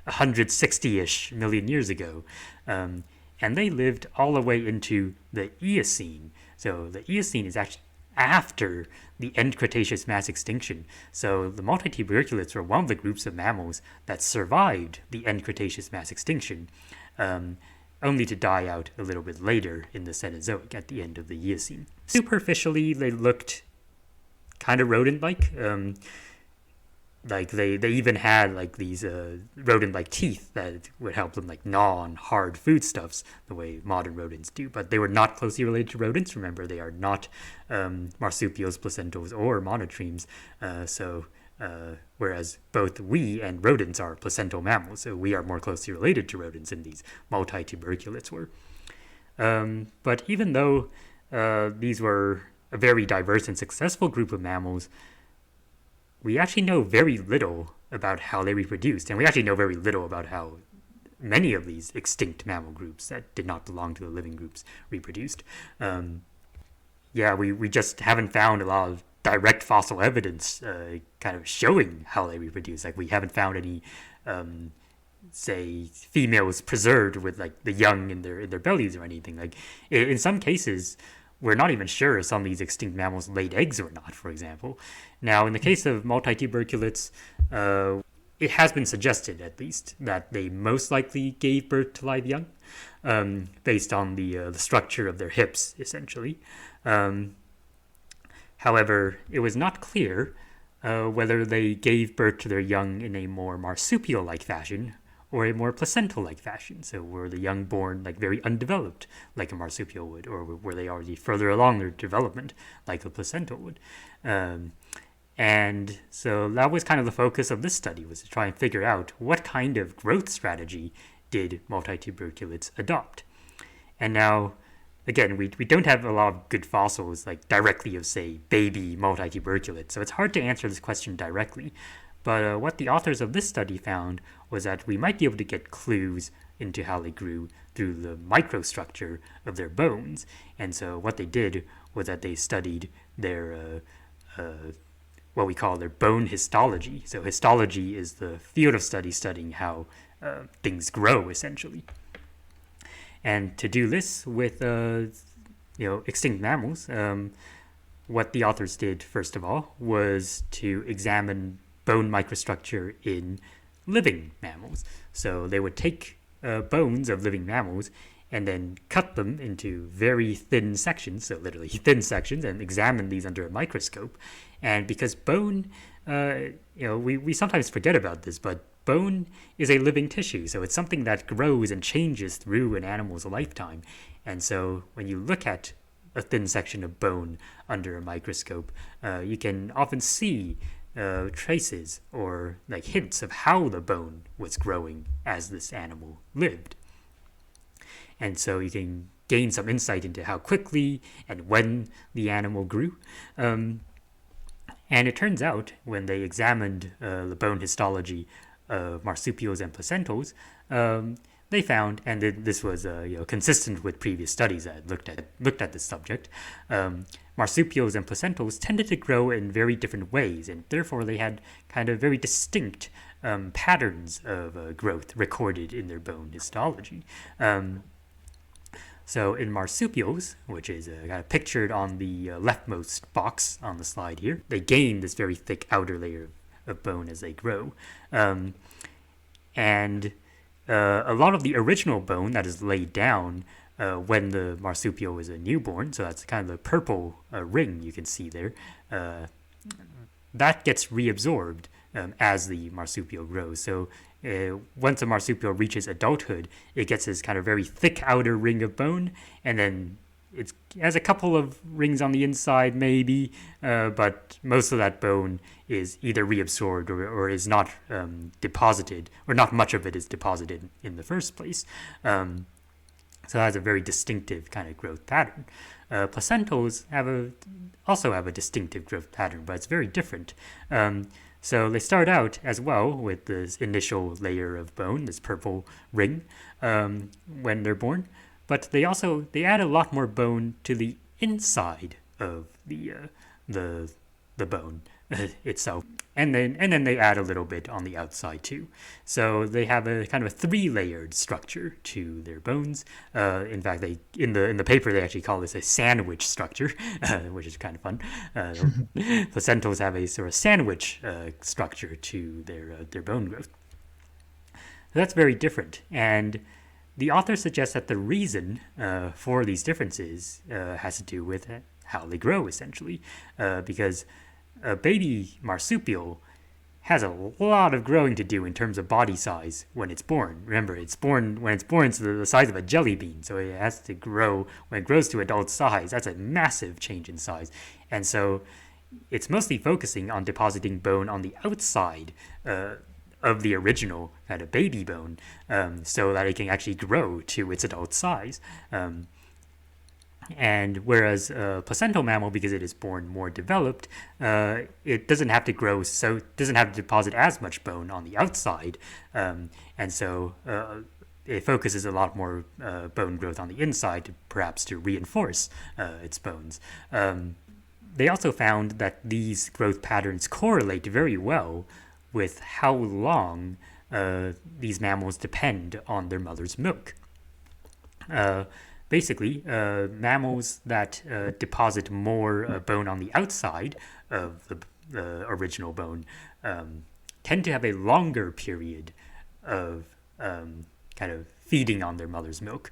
160-ish million years ago. And they lived all the way into the Eocene. So the Eocene is actually after the end Cretaceous mass extinction. So the multituberculates were one of the groups of mammals that survived the end Cretaceous mass extinction, only to die out a little bit later in the Cenozoic at the end of the Eocene. Superficially, they looked kind of rodent-like. Like they even had like these rodent-like teeth that would help them like gnaw on hard foodstuffs the way modern rodents do. But they were not closely related to rodents. Remember, they are not marsupials, placentals, or monotremes. Whereas both we and rodents are placental mammals, so we are more closely related to rodents than these multituberculates were. But even though these were a very diverse and successful group of mammals, we actually know very little about how they reproduced, and we actually know very little about how many of these extinct mammal groups that did not belong to the living groups reproduced. We just haven't found a lot of direct fossil evidence kind of showing how they reproduce. Like, we haven't found any, say, females preserved with like the young in their bellies or anything. Like, in some cases, we're not even sure if some of these extinct mammals laid eggs or not, for example. Now, in the case of multituberculates, it has been suggested, at least, that they most likely gave birth to live young, based on the structure of their hips, essentially. However, it was not clear whether they gave birth to their young in a more marsupial-like fashion or a more placental-like fashion. So were the young born like very undeveloped, like a marsupial would, or were they already further along their development, like a placental would? And so that was kind of the focus of this study, was to try and figure out what kind of growth strategy did multituberculates adopt. And now, again, we don't have a lot of good fossils like directly of, say, baby multituberculates, so it's hard to answer this question directly. But what the authors of this study found was that we might be able to get clues into how they grew through the microstructure of their bones. And so what they did was that they studied their what we call their bone histology. So histology is the field of study studying how things grow, essentially. And to do this with extinct mammals, what the authors did first of all was to examine bone microstructure in living mammals. So they would take bones of living mammals and then cut them into very thin sections, so literally thin sections, and examine these under a microscope. And because bone, we sometimes forget about this, but bone is a living tissue, so it's something that grows and changes through an animal's lifetime. And so when you look at a thin section of bone under a microscope, you can often see traces or like hints of how the bone was growing as this animal lived. And so you can gain some insight into how quickly and when the animal grew. And it turns out when they examined the bone histology of marsupials and placentals, they found, and this was consistent with previous studies that looked at this subject, marsupials and placentals tended to grow in very different ways, and therefore they had kind of very distinct patterns of growth recorded in their bone histology. So in marsupials, which is kind of pictured on the leftmost box on the slide here, they gain this very thick outer layer of bone as they grow. And a lot of the original bone that is laid down when the marsupial is a newborn, so that's kind of the purple ring you can see there, that gets reabsorbed as the marsupial grows. So once a marsupial reaches adulthood, it gets this kind of very thick outer ring of bone, and then it has a couple of rings on the inside maybe, but most of that bone is either reabsorbed or is not deposited, or not much of it is deposited in the first place. So that has a very distinctive kind of growth pattern. Placentals also have a distinctive growth pattern, but it's very different. So they start out as well with this initial layer of bone, this purple ring, when they're born, but they add a lot more bone to the inside of the bone itself, and then they add a little bit on the outside too. So they have a kind of a 3-layered structure to their bones. In fact, in the paper they actually call this a sandwich structure, which is kind of fun. Placentals have a sort of sandwich structure to their bone growth. So that's very different, and the author suggests that the reason for these differences has to do with how they grow, essentially, because a baby marsupial has a lot of growing to do in terms of body size when it's born. Remember, when it's born, it's the size of a jelly bean, so it has to grow. When it grows to adult size, that's a massive change in size. And so it's mostly focusing on depositing bone on the outside of the original kind of baby bone, so that it can actually grow to its adult size. And whereas a placental mammal, because it is born more developed, it doesn't have to grow, so it doesn't have to deposit as much bone on the outside, and so it focuses a lot more bone growth on the inside, perhaps to reinforce its bones. They also found that these growth patterns correlate very well with how long these mammals depend on their mother's milk. Basically, mammals that deposit more bone on the outside of the original bone tend to have a longer period of kind of feeding on their mother's milk.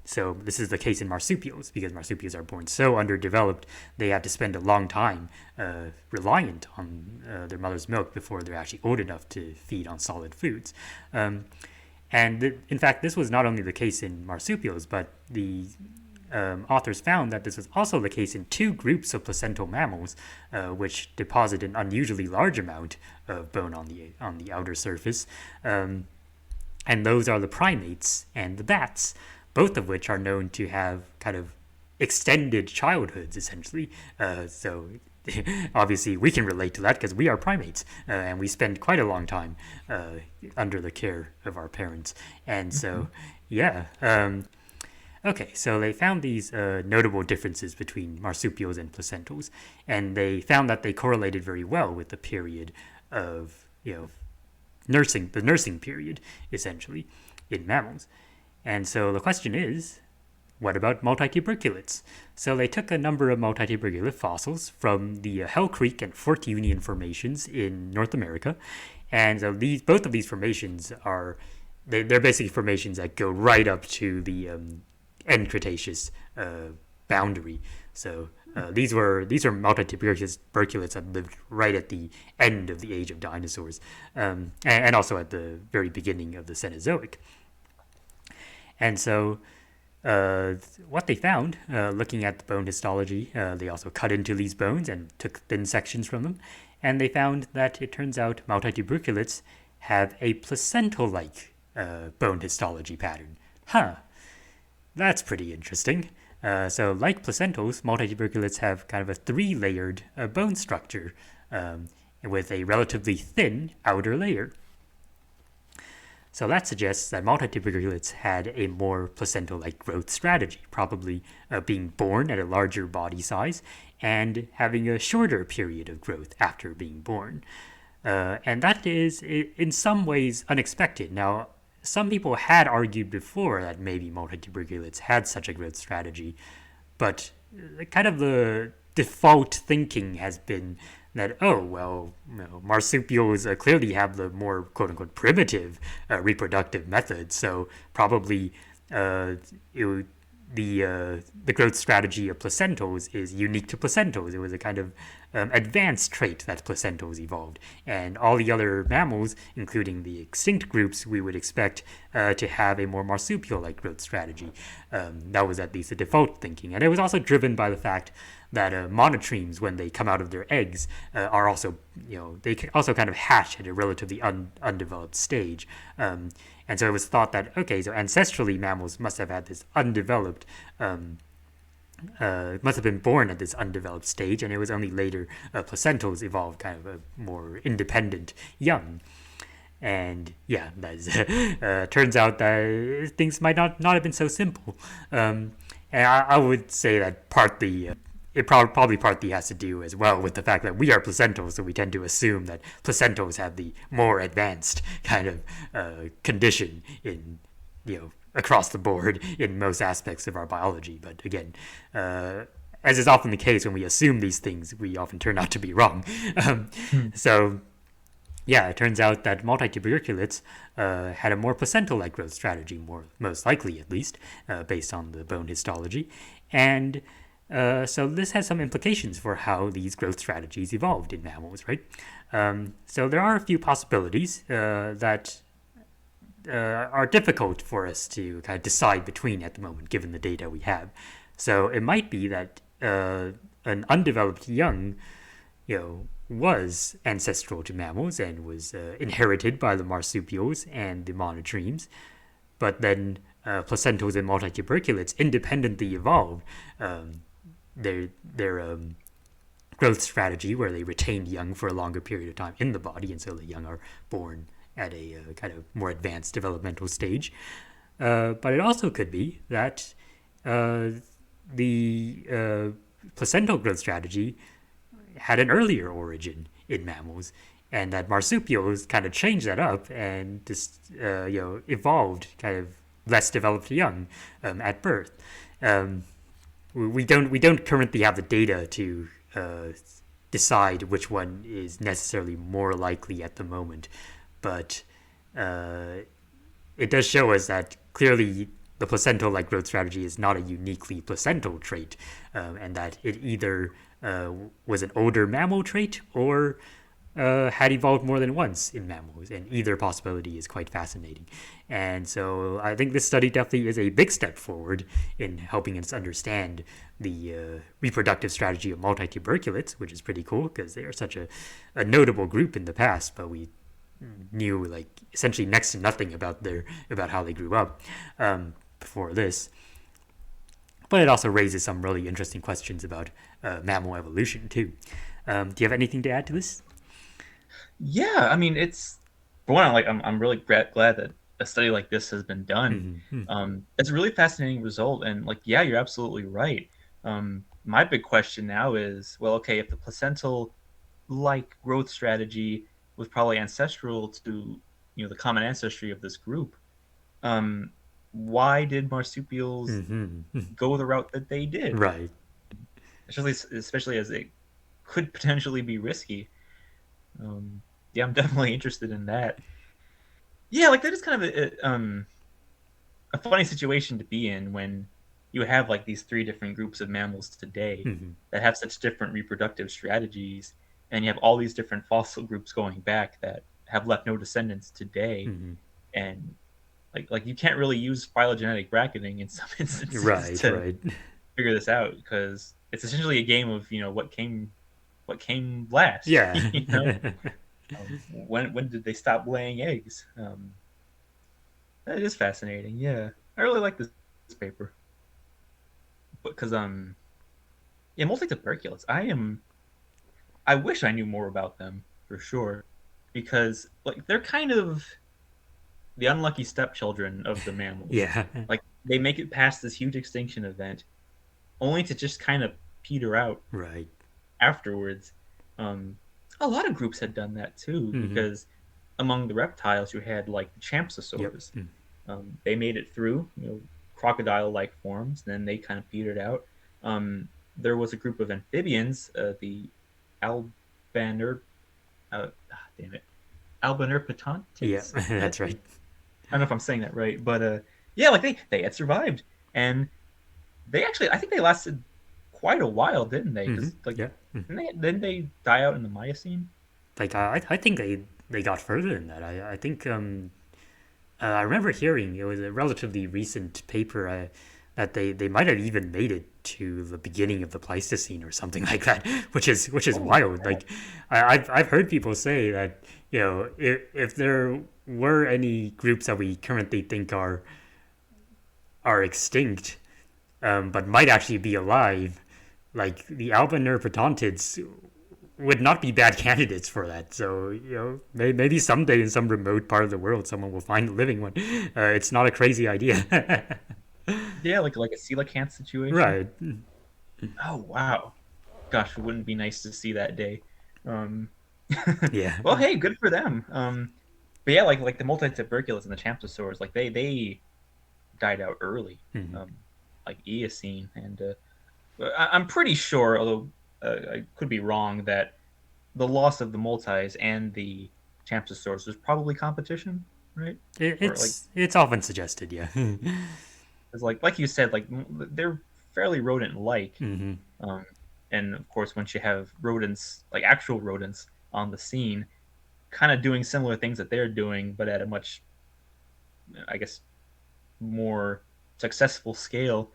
So this is the case in marsupials, because marsupials are born so underdeveloped, they have to spend a long time reliant on their mother's milk before they're actually old enough to feed on solid foods. In fact, this was not only the case in marsupials, but the authors found that this was also the case in 2 groups of placental mammals, which deposit an unusually large amount of bone on the outer surface. And those are the primates and the bats, both of which are known to have kind of extended childhoods, essentially. So obviously we can relate to that because we are primates and we spend quite a long time under the care of our parents. And Mhm. so, yeah. Okay, so they found these notable differences between marsupials and placentals, and they found that they correlated very well with the period of the nursing period, essentially, in mammals. And so the question is, what about multituberculates? So they took a number of multituberculate fossils from the Hell Creek and Fort Union formations in North America, and so both of these formations they're basically formations that go right up to the end Cretaceous boundary. So these are multituberculates that lived right at the end of the age of dinosaurs, and also at the very beginning of the Cenozoic. And so what they found, looking at the bone histology, they also cut into these bones and took thin sections from them, and they found that it turns out multituberculates have a placental-like bone histology pattern. Huh, that's pretty interesting. So, like placentals, multituberculates have kind of a three-layered bone structure with a relatively thin outer layer. So that suggests that multituberculates had a more placental-like growth strategy, probably being born at a larger body size and having a shorter period of growth after being born. And that is, in some ways, unexpected. Now, some people had argued before that maybe multituberculates had such a growth strategy, but kind of the default thinking has been that, oh well, marsupials clearly have the more quote unquote primitive reproductive methods, so probably uh, it, the growth strategy of placentals is unique to placentals. It was a kind of advanced trait that placentals evolved, and all the other mammals, including the extinct groups, we would expect to have a more marsupial-like growth strategy. That was at least the default thinking, and it was also driven by the fact that monotremes, when they come out of their eggs, are also, they also kind of hatch at a relatively undeveloped stage. And so it was thought that, okay, so ancestrally mammals must have had this undeveloped, must have been born at this undeveloped stage, and it was only later placentals evolved kind of a more independent young. And yeah, turns out that things might not have been so simple. And I would say that partly it probably partly has to do as well with the fact that we are placentals, so we tend to assume that placentals have the more advanced kind of condition in across the board in most aspects of our biology. But again, as is often the case when we assume these things, we often turn out to be wrong. Hmm. So yeah, it turns out that multituberculates had a more placental-like growth strategy, most likely at least, based on the bone histology, and so this has some implications for how these growth strategies evolved in mammals, right? So there are a few possibilities that are difficult for us to kind of decide between at the moment, given the data we have. So it might be that an undeveloped young, was ancestral to mammals and was inherited by the marsupials and the monotremes, but then placentals and multituberculates independently evolved their growth strategy where they retained young for a longer period of time in the body, and so the young are born at a kind of more advanced developmental stage. But it also could be that the placental growth strategy had an earlier origin in mammals, and that marsupials kind of changed that up and just evolved kind of less developed young at birth. Um, we don't currently have the data to decide which one is necessarily more likely at the moment, but it does show us that clearly the placental-like growth strategy is not a uniquely placental trait, and that it either was an older mammal trait or had evolved more than once in mammals, and either possibility is quite fascinating. And so I think this study definitely is a big step forward in helping us understand the reproductive strategy of multituberculates, which is pretty cool because they are such a notable group in the past, but we knew like essentially next to nothing about how they grew up before this. But it also raises some really interesting questions about mammal evolution too. Do you have anything to add to this? Yeah, I mean, it's for one, I'm really glad that a study like this has been done. Mm-hmm. It's a really fascinating result, and like, yeah, you're absolutely right. My big question now is, well, okay, if the placental like growth strategy was probably ancestral to the common ancestry of this group, um, why did marsupials Mm-hmm. go the route that they did? Right. Especially as it could potentially be risky. Um, yeah, I'm definitely interested in that. Yeah, like that is kind of a funny situation to be in when you have like these three different groups of mammals today Mm-hmm. that have such different reproductive strategies, and you have all these different fossil groups going back that have left no descendants today, Mm-hmm. and like you can't really use phylogenetic bracketing in some instances Right. to Right. figure this out because it's essentially a game of what came last. Yeah. When did they stop laying eggs? That is fascinating. Yeah, I really like this paper because yeah, multituberculates. I wish I knew more about them for sure because like they're kind of the unlucky stepchildren of the mammals. Yeah. Like they make it past this huge extinction event only to just kind of peter out Right. afterwards. Um, a lot of groups had done that too Mm-hmm. because among the reptiles you had like the Yep. champsosaurs. They made it through, crocodile-like forms. Then they kind of petered out. There was a group of amphibians, the albaner, damn it, Yeah. albanerpetantids. I That's right. don't know if I'm saying that right, but yeah, like they had survived, and they actually, I think they lasted quite a while, didn't they? Mm-hmm. Because like, Yeah. didn't they die out in the Miocene? Like I think they got further than that. I think I remember hearing it was a relatively recent paper that they might have even made it to the beginning of the Pleistocene or something like that, which is Oh, wild. Like I've heard people say that if there were any groups that we currently think are extinct, but might actually be alive, like the Albanerpetontids would not be bad candidates for that. So maybe someday in some remote part of the world, someone will find a living one. It's not a crazy idea. yeah, like a coelacanth situation. Right. Oh wow, gosh, it wouldn't be nice to see that day. Um, Yeah. well, hey, good for them. But yeah, like the multituberculates and the champsosaurs, like they died out early, Mhm. like Eocene, and I'm pretty sure, although I could be wrong, that the loss of the multis and the champsosaurs was probably competition, right? Or like, It's often suggested. Yeah. it's like you said, like they're fairly rodent-like, Hmm. um, and of course, once you have rodents, like actual rodents, on the scene, kind of doing similar things that they're doing, but at a much, I guess, more successful scale,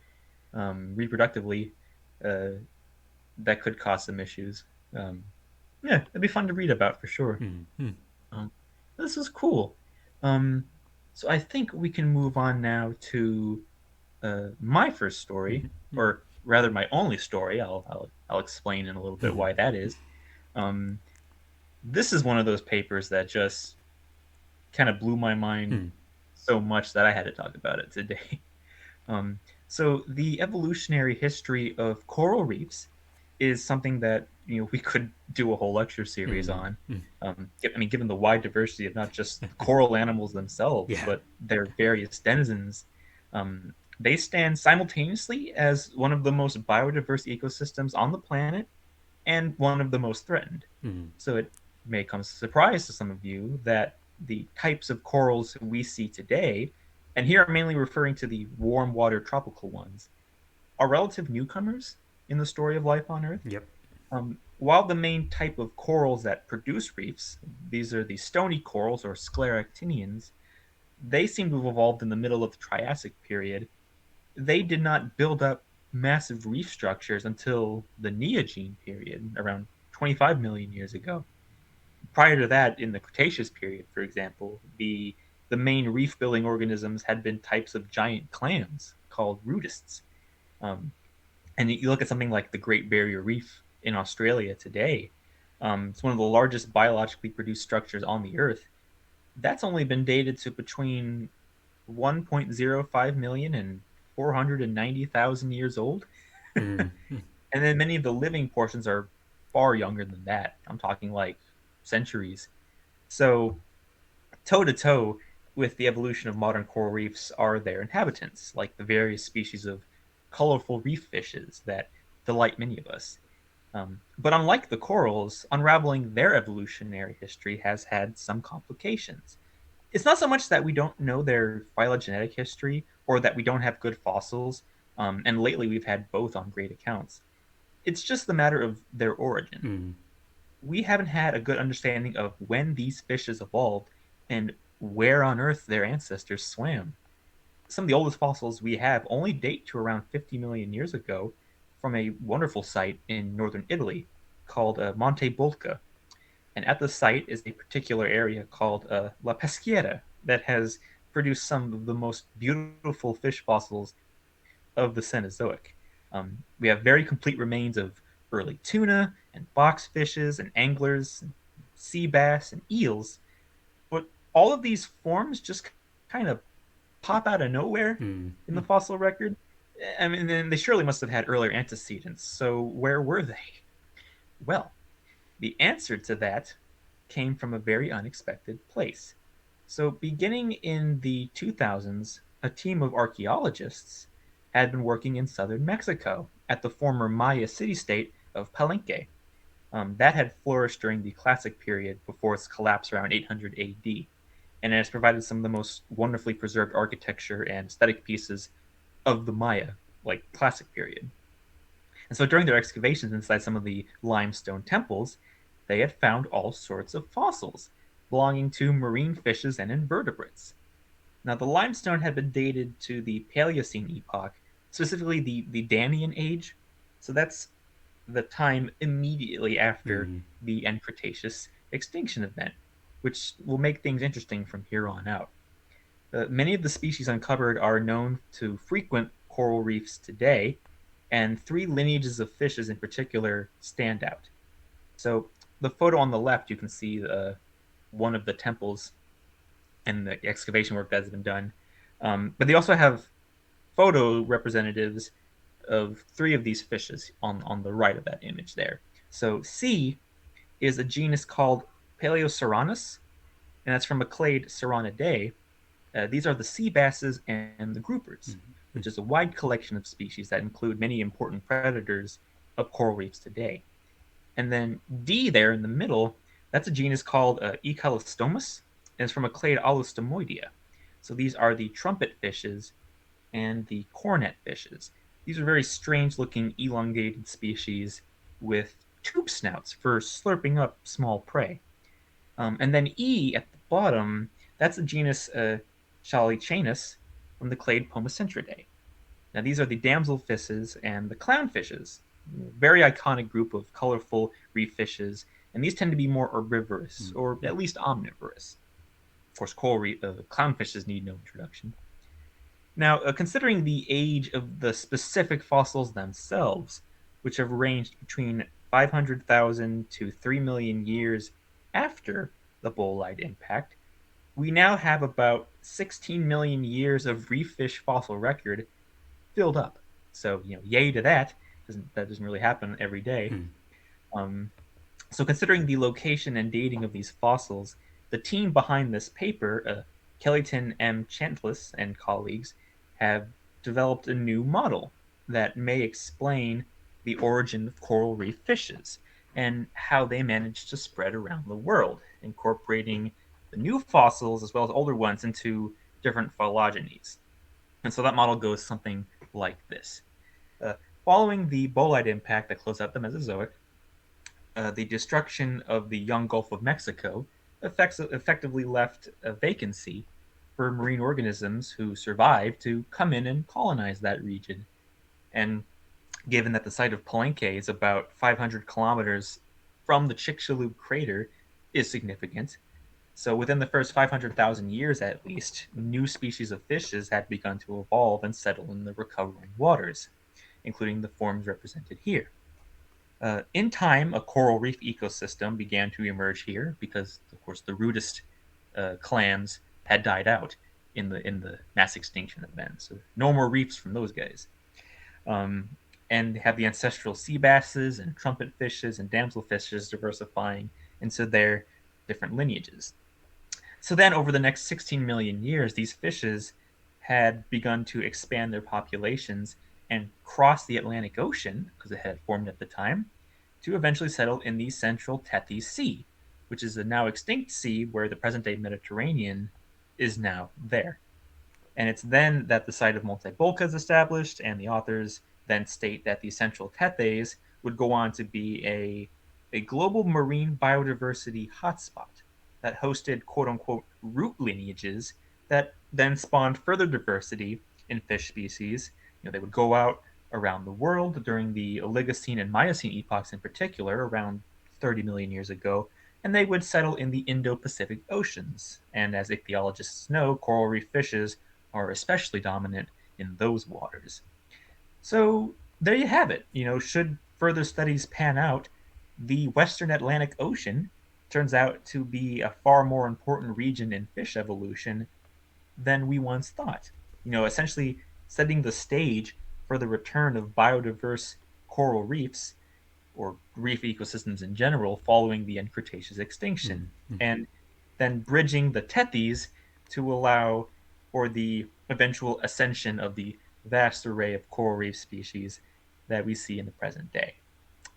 reproductively, uh, that could cause some issues. Um, yeah, it'd be fun to read about for sure. Hmm. Um, this is cool. Um, so I think we can move on now to my first story, or rather, my only story. I'll explain in a little bit why that is. Um, this is one of those papers that just kind of blew my mind so much that I had to talk about it today. So the evolutionary history of coral reefs is something that we could do a whole lecture series Hmm. on. I mean, given the wide diversity of not just the coral animals themselves, Yeah. but their various denizens, they stand simultaneously as one of the most biodiverse ecosystems on the planet and one of the most threatened. Hmm. So it may come as a surprise to some of you that the types of corals we see today, and here I'm mainly referring to the warm water tropical ones, are relative newcomers in the story of life on Earth. Yep. While the main type of corals that produce reefs, these are the stony corals or scleractinians, they seem to have evolved in the middle of the Triassic period. They did not build up massive reef structures until the Neogene period, around 25 million years ago. Prior to that, in the Cretaceous period, for example, the main reef building organisms had been types of giant clams called rudists. Um, and you look at something like the Great Barrier Reef in Australia today. It's one of the largest biologically produced structures on the Earth. That's only been dated to between 1.05 million and 490,000 years old. Mm. And then many of the living portions are far younger than that. I'm talking like centuries. So, toe to toe with the evolution of modern coral reefs are their inhabitants, like the various species of colorful reef fishes that delight many of us. But unlike the corals, unraveling their evolutionary history has had some complications. It's not so much that we don't know their phylogenetic history or that we don't have good fossils, and lately we've had both on great accounts. It's just the matter of their origin. Mm. We haven't had a good understanding of when these fishes evolved and where on Earth their ancestors swam. Some of the oldest fossils we have only date to around 50 million years ago from a wonderful site in northern Italy called Monte Bolca. And at the site is a particular area called La Peschiera that has produced some of the most beautiful fish fossils of the Cenozoic. We have very complete remains of early tuna and box fishes and anglers, and sea bass and eels, but all of these forms just kind of pop out of nowhere Mm. in the fossil record. I mean, then they surely must have had earlier antecedents. So where were they? Well, the answer to that came from a very unexpected place. So, beginning in the 2000s, a team of archaeologists had been working in southern Mexico at the former Maya city state of Palenque. That had flourished during the Classic period before its collapse around 800 AD, and it has provided some of the most wonderfully preserved architecture and aesthetic pieces of the Maya, like Classic period. And so during their excavations inside some of the limestone temples, they had found all sorts of fossils belonging to marine fishes and invertebrates. Now, the limestone had been dated to the Paleocene epoch, specifically the Danian age. So that's the time immediately after Mm. the end Cretaceous extinction event, which will make things interesting from here on out. Many of the species uncovered are known to frequent coral reefs today, and three lineages of fishes in particular stand out. So, the photo on the left, you can see one of the temples and the excavation work that has been done. But they also have photo representatives of three of these fishes on the right of that image there. So, C is a genus called Paleoceranus, and that's from a clade Serranidae. These are the sea basses and the groupers, which is a wide collection of species that include many important predators of coral reefs today. And then D there in the middle, that's a genus called Ecalostomus, and it's from a clade Allostomoidea. So these are the trumpet fishes and the cornet fishes. These are very strange looking elongated species with tube snouts for slurping up small prey. And then E at the bottom, that's the genus Chalichanus from the clade Pomacentridae. Now, these are the damselfishes and the clownfishes, very iconic group of colorful reef fishes, and these tend to be more herbivorous, or at least omnivorous. Of course, clownfishes need no introduction. Now, considering the age of the specific fossils themselves, which have ranged between 500,000 to 3 million years after the bolide impact, we now have about 16 million years of reef fish fossil record filled up. So, yay to that. That doesn't really happen every day. Mm. Um, so, considering the location and dating of these fossils, the team behind this paper, Kellyton M. Chantless and colleagues, have developed a new model that may explain the origin of coral reef fishes and how they managed to spread around the world, incorporating the new fossils as well as older ones into different phylogenies. And so that model goes something like this. Uh, Following the bolide impact that closed out the Mesozoic, the destruction of the young Gulf of Mexico effectively left a vacancy for marine organisms who survived to come in and colonize that region. And given that the site of Palenque is about 500 kilometers from the Chicxulub crater, is significant. So within the first 500,000 years at least, new species of fishes had begun to evolve and settle in the recovering waters, including the forms represented here. In time, a coral reef ecosystem began to emerge here because, of course, the rudest clams had died out in the mass extinction event. So no more reefs from those guys. Um, and have the ancestral sea basses and trumpet fishes and damselfishes diversifying into their different lineages. So then, over the next 16 million years, these fishes had begun to expand their populations and cross the Atlantic Ocean, because it had formed at the time, to eventually settle in the central Tethys Sea, which is a now extinct sea where the present day Mediterranean is now there. And it's then that the site of Multibolca is established, and the authors then state that the central Tethys would go on to be a global marine biodiversity hotspot that hosted quote unquote root lineages that then spawned further diversity in fish species. They would go out around the world during the Oligocene and Miocene epochs in particular, around 30 million years ago, and they would settle in the Indo-Pacific Oceans. And as ichthyologists know, coral reef fishes are especially dominant in those waters. So there you have it. Should further studies pan out, the Western Atlantic Ocean turns out to be a far more important region in fish evolution than we once thought. Essentially setting the stage for the return of biodiverse coral reefs or reef ecosystems in general following the end Cretaceous extinction, Mm-hmm. and then bridging the Tethys to allow for the eventual ascension of the vast array of coral reef species that we see in the present day.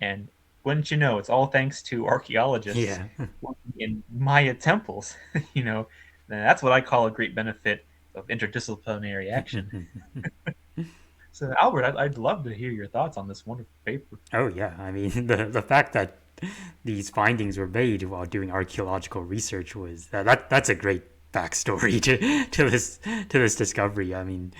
And wouldn't you know, it's all thanks to archaeologists Yeah. working in Maya temples. you know, that's what I call a great benefit of interdisciplinary action. So, Albert, I'd love to hear your thoughts on this wonderful paper. Oh yeah, I mean the fact that these findings were made while doing archaeological research was that's a great backstory to this discovery. I mean,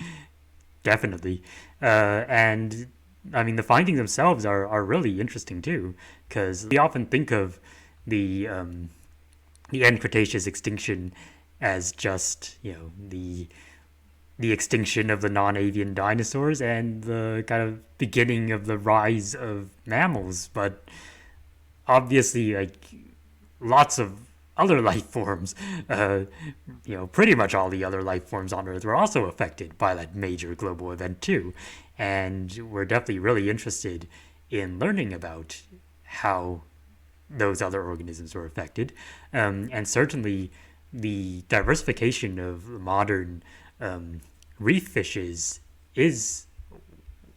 definitely, and I mean the findings themselves are really interesting too, because we often think of the um, the end Cretaceous extinction as just the extinction of the non-avian dinosaurs and the kind of beginning of the rise of mammals, but obviously like lots of other life forms, pretty much all the other life forms on Earth were also affected by that major global event too, and we're definitely really interested in learning about how those other organisms were affected, and certainly the diversification of modern um, reef fishes is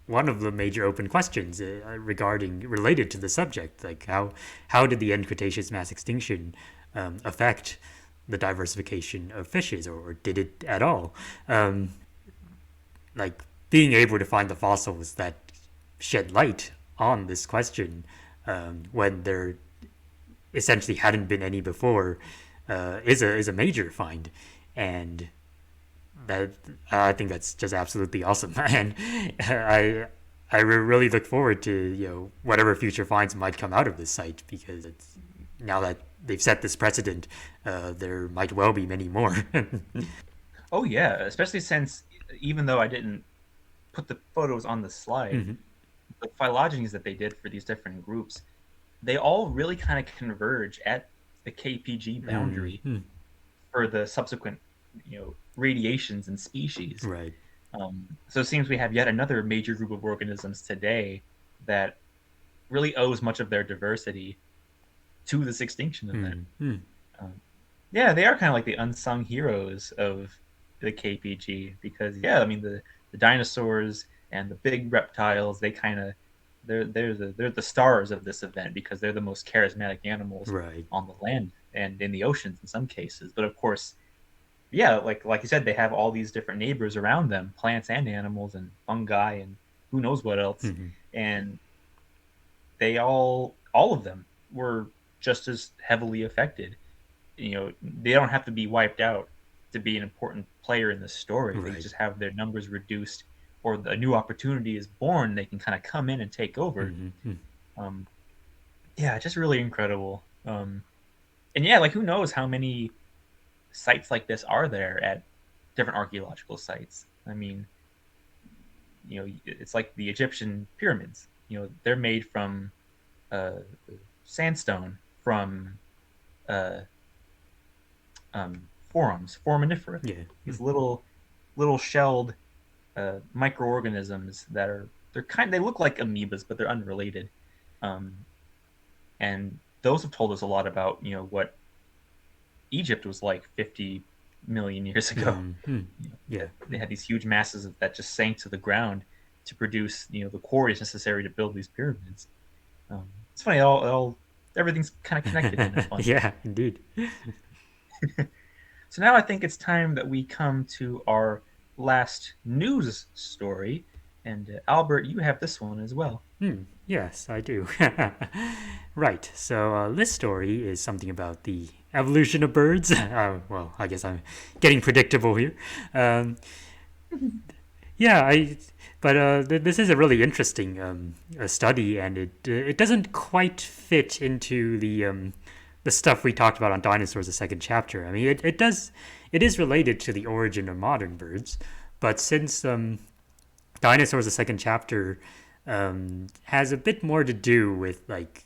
one of the major open questions regarding related to the subject, like how did the end Cretaceous mass extinction affect the diversification of fishes, or did it at all? Like being able to find the fossils that shed light on this question when there essentially hadn't been any before is a major find, and that I think that's just absolutely awesome, and I really look forward to whatever future finds might come out of this site, because it's now that they've set this precedent, there might well be many more. Oh yeah, especially since even though I didn't put the photos on the slide, Mm-hmm. the phylogenies that they did for these different groups, they all really kind of converge at the KPG boundary Mm-hmm. for the subsequent, radiations and species. Right. So it seems we have yet another major group of organisms today that really owes much of their diversity to this extinction event. Mm-hmm. Um, yeah, they are kind of like the unsung heroes of the KPG because, yeah, I mean the dinosaurs and the big reptiles, they kind of they're the stars of this event because they're the most charismatic animals Right. on the land and in the oceans in some cases. But of course, yeah, like you said, they have all these different neighbors around them, plants and animals and fungi and who knows what else. Mm-hmm. And they all of them were just as heavily affected. They don't have to be wiped out to be an important player in the story. They Right. just have their numbers reduced or a new opportunity is born, they can kind of come in and take over. Mm-hmm. Um, yeah, just really incredible. And yeah, like who knows how many sites like this are there at different archaeological sites. I mean, it's like the Egyptian pyramids. They're made from uh, sandstone from uh, forams, foraminifera. Yeah. These little shelled microorganisms that are they look like amoebas, but they're unrelated. Um, and those have told us a lot about what Egypt was like 50 million years ago. Mm-hmm. Yeah. They had these huge masses that just sank to the ground to produce the quarries necessary to build these pyramids. It's funny, everything's kind of connected in a fun way. Yeah, indeed. So now I think it's time that we come to our last news story. And Albert, you have this one as well. Yes, I do. Right. So this story is something about the evolution of birds. Well, I guess I'm getting predictable here. Um, yeah, But this is a really interesting study, and it doesn't quite fit into the stuff we talked about on dinosaurs, the second chapter. I mean, it does. It is related to the origin of modern birds, but since dinosaurs, the second chapter, has a bit more to do with like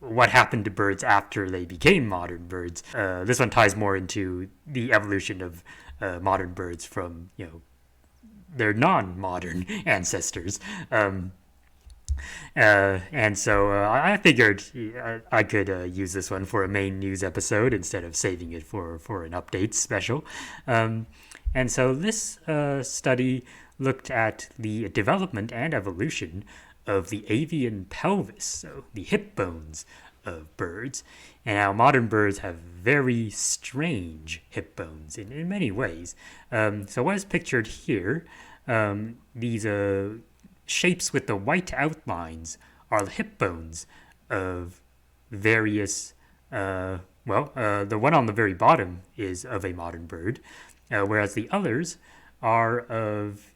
what happened to birds after they became modern birds. This one ties more into the evolution of modern birds from their non-modern ancestors. And so I figured I could use this one for a main news episode instead of saving it for an update special. And so this study looked at the development and evolution of the avian pelvis, so the hip bones of birds. And how modern birds have very strange hip bones in many ways. So what is pictured here, these shapes with the white outlines are the hip bones of various, the one on the very bottom is of a modern bird, whereas the others are of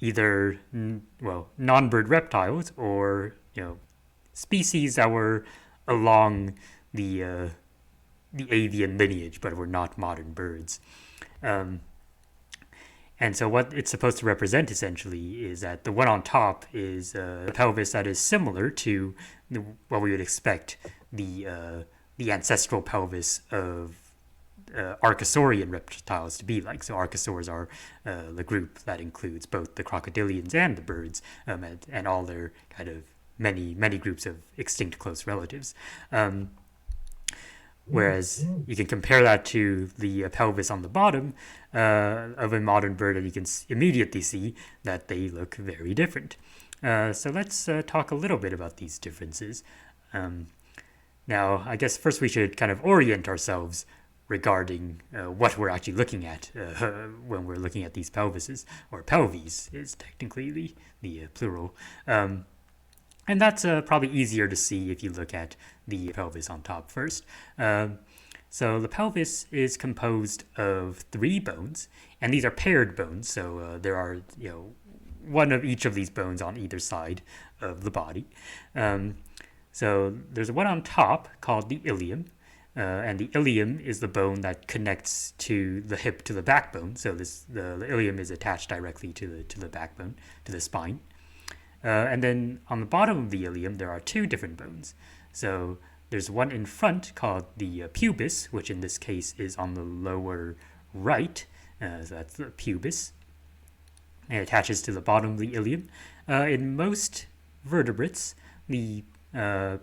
either non-bird reptiles or species that were along the avian lineage but were not modern birds. And so what it's supposed to represent essentially is that the one on top is a pelvis that is similar to what we would expect the ancestral pelvis of archosaurian reptiles to be like. So archosaurs are the group that includes both the crocodilians and the birds, and all their kind of many groups of extinct close relatives. Whereas you can compare that to the pelvis on the bottom of a modern bird, and you can immediately see that they look very different. So let's talk a little bit about these differences. Now, I guess first we should kind of orient ourselves regarding what we're actually looking at when we're looking at these pelvises, or pelvis is technically the plural. And that's probably easier to see if you look at the pelvis on top first. So the pelvis is composed of 3 bones, and these are paired bones. So there are one of each of these bones on either side of the body. So there's one on top called the ilium, and the ilium is the bone that connects to the hip to the backbone. So the ilium is attached directly to the backbone, to the spine. And then on the bottom of the ilium, there are 2 different bones. So there's one in front called the pubis, which in this case is on the lower right. So that's the pubis. And it attaches to the bottom of the ilium. In most vertebrates, the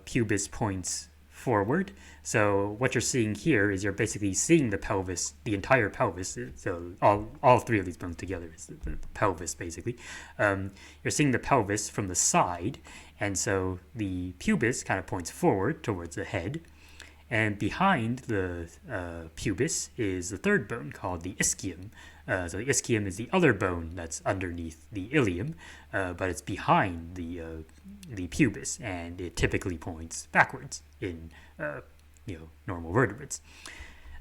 pubis points forward. So what you're seeing here is you're basically seeing the pelvis, the entire pelvis. So all 3 of these bones together is the pelvis, basically. You're seeing the pelvis from the side, and so the pubis kind of points forward towards the head. And behind the pubis is the 3rd bone called the ischium. So the ischium is the other bone that's underneath the ilium, but it's behind the pubis, and it typically points backwards in normal vertebrates.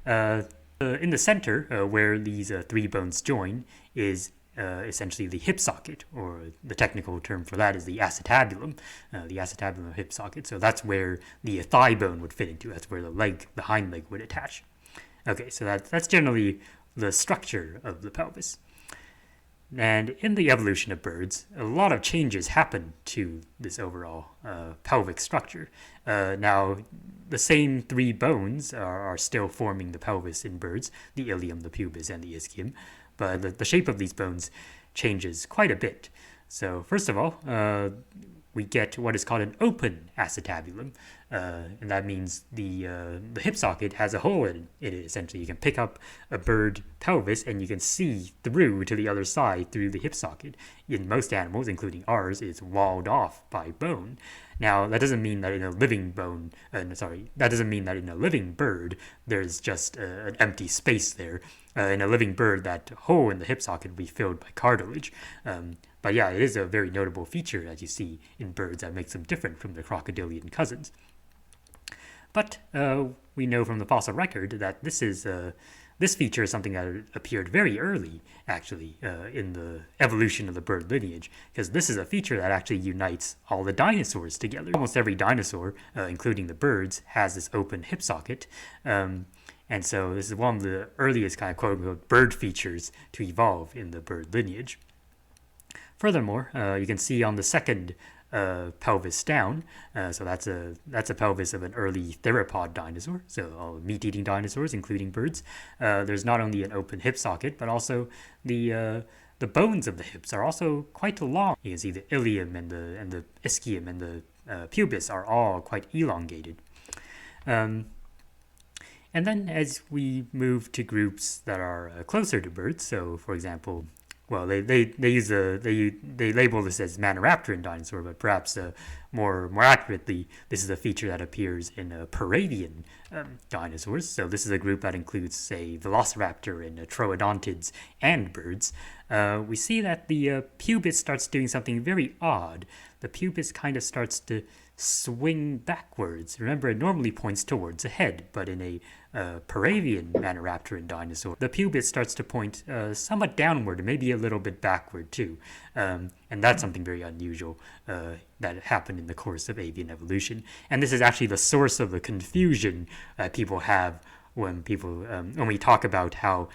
In the center, where these 3 bones join, is essentially the hip socket, or the technical term for that is the acetabulum, of hip socket. So that's where the thigh bone would fit into. That's where the hind leg would attach. Okay, so that's generally the structure of the pelvis. And in the evolution of birds, a lot of changes happen to this overall pelvic structure. Now, the same three bones are still forming the pelvis in birds, the ilium, the pubis, and the ischium, but the shape of these bones changes quite a bit. So, first of all, we get what is called an open acetabulum, and that means the hip socket has a hole in it. Essentially, you can pick up a bird pelvis and you can see through to the other side through the hip socket. In most animals, including ours, it's walled off by bone. Now, that doesn't mean that in a living that doesn't mean that in a living bird there's just an empty space there. In a living bird, that hole in the hip socket will be filled by cartilage. But yeah, it is a very notable feature that you see in birds that makes them different from their crocodilian cousins. But we know from the fossil record that this feature is something that appeared very early, actually, in the evolution of the bird lineage, because this is a feature that actually unites all the dinosaurs together. Almost every dinosaur, including the birds, has this open hip socket. And so this is one of the earliest kind of quote-unquote bird features to evolve in the bird lineage. Furthermore, you can see on the second pelvis down, so that's a pelvis of an early theropod dinosaur, so all meat-eating dinosaurs, including birds. There's not only an open hip socket, but also the bones of the hips are also quite long. You can see the ilium and the ischium and the pubis are all quite elongated. And then as we move to groups that are closer to birds, so for example, well, they label this as Maniraptoran dinosaur, but perhaps more accurately, this is a feature that appears in Paravian dinosaurs. So this is a group that includes, say, Velociraptor and Troodontids and birds. We see that the pubis starts doing something very odd. The pubis kind of starts to swing backwards. Remember, it normally points towards the head, but in a Paravian Maniraptoran dinosaur, the pubis starts to point somewhat downward, maybe a little bit backward too. And that's something very unusual that happened in the course of avian evolution. And this is actually the source of the confusion that people have when we talk about how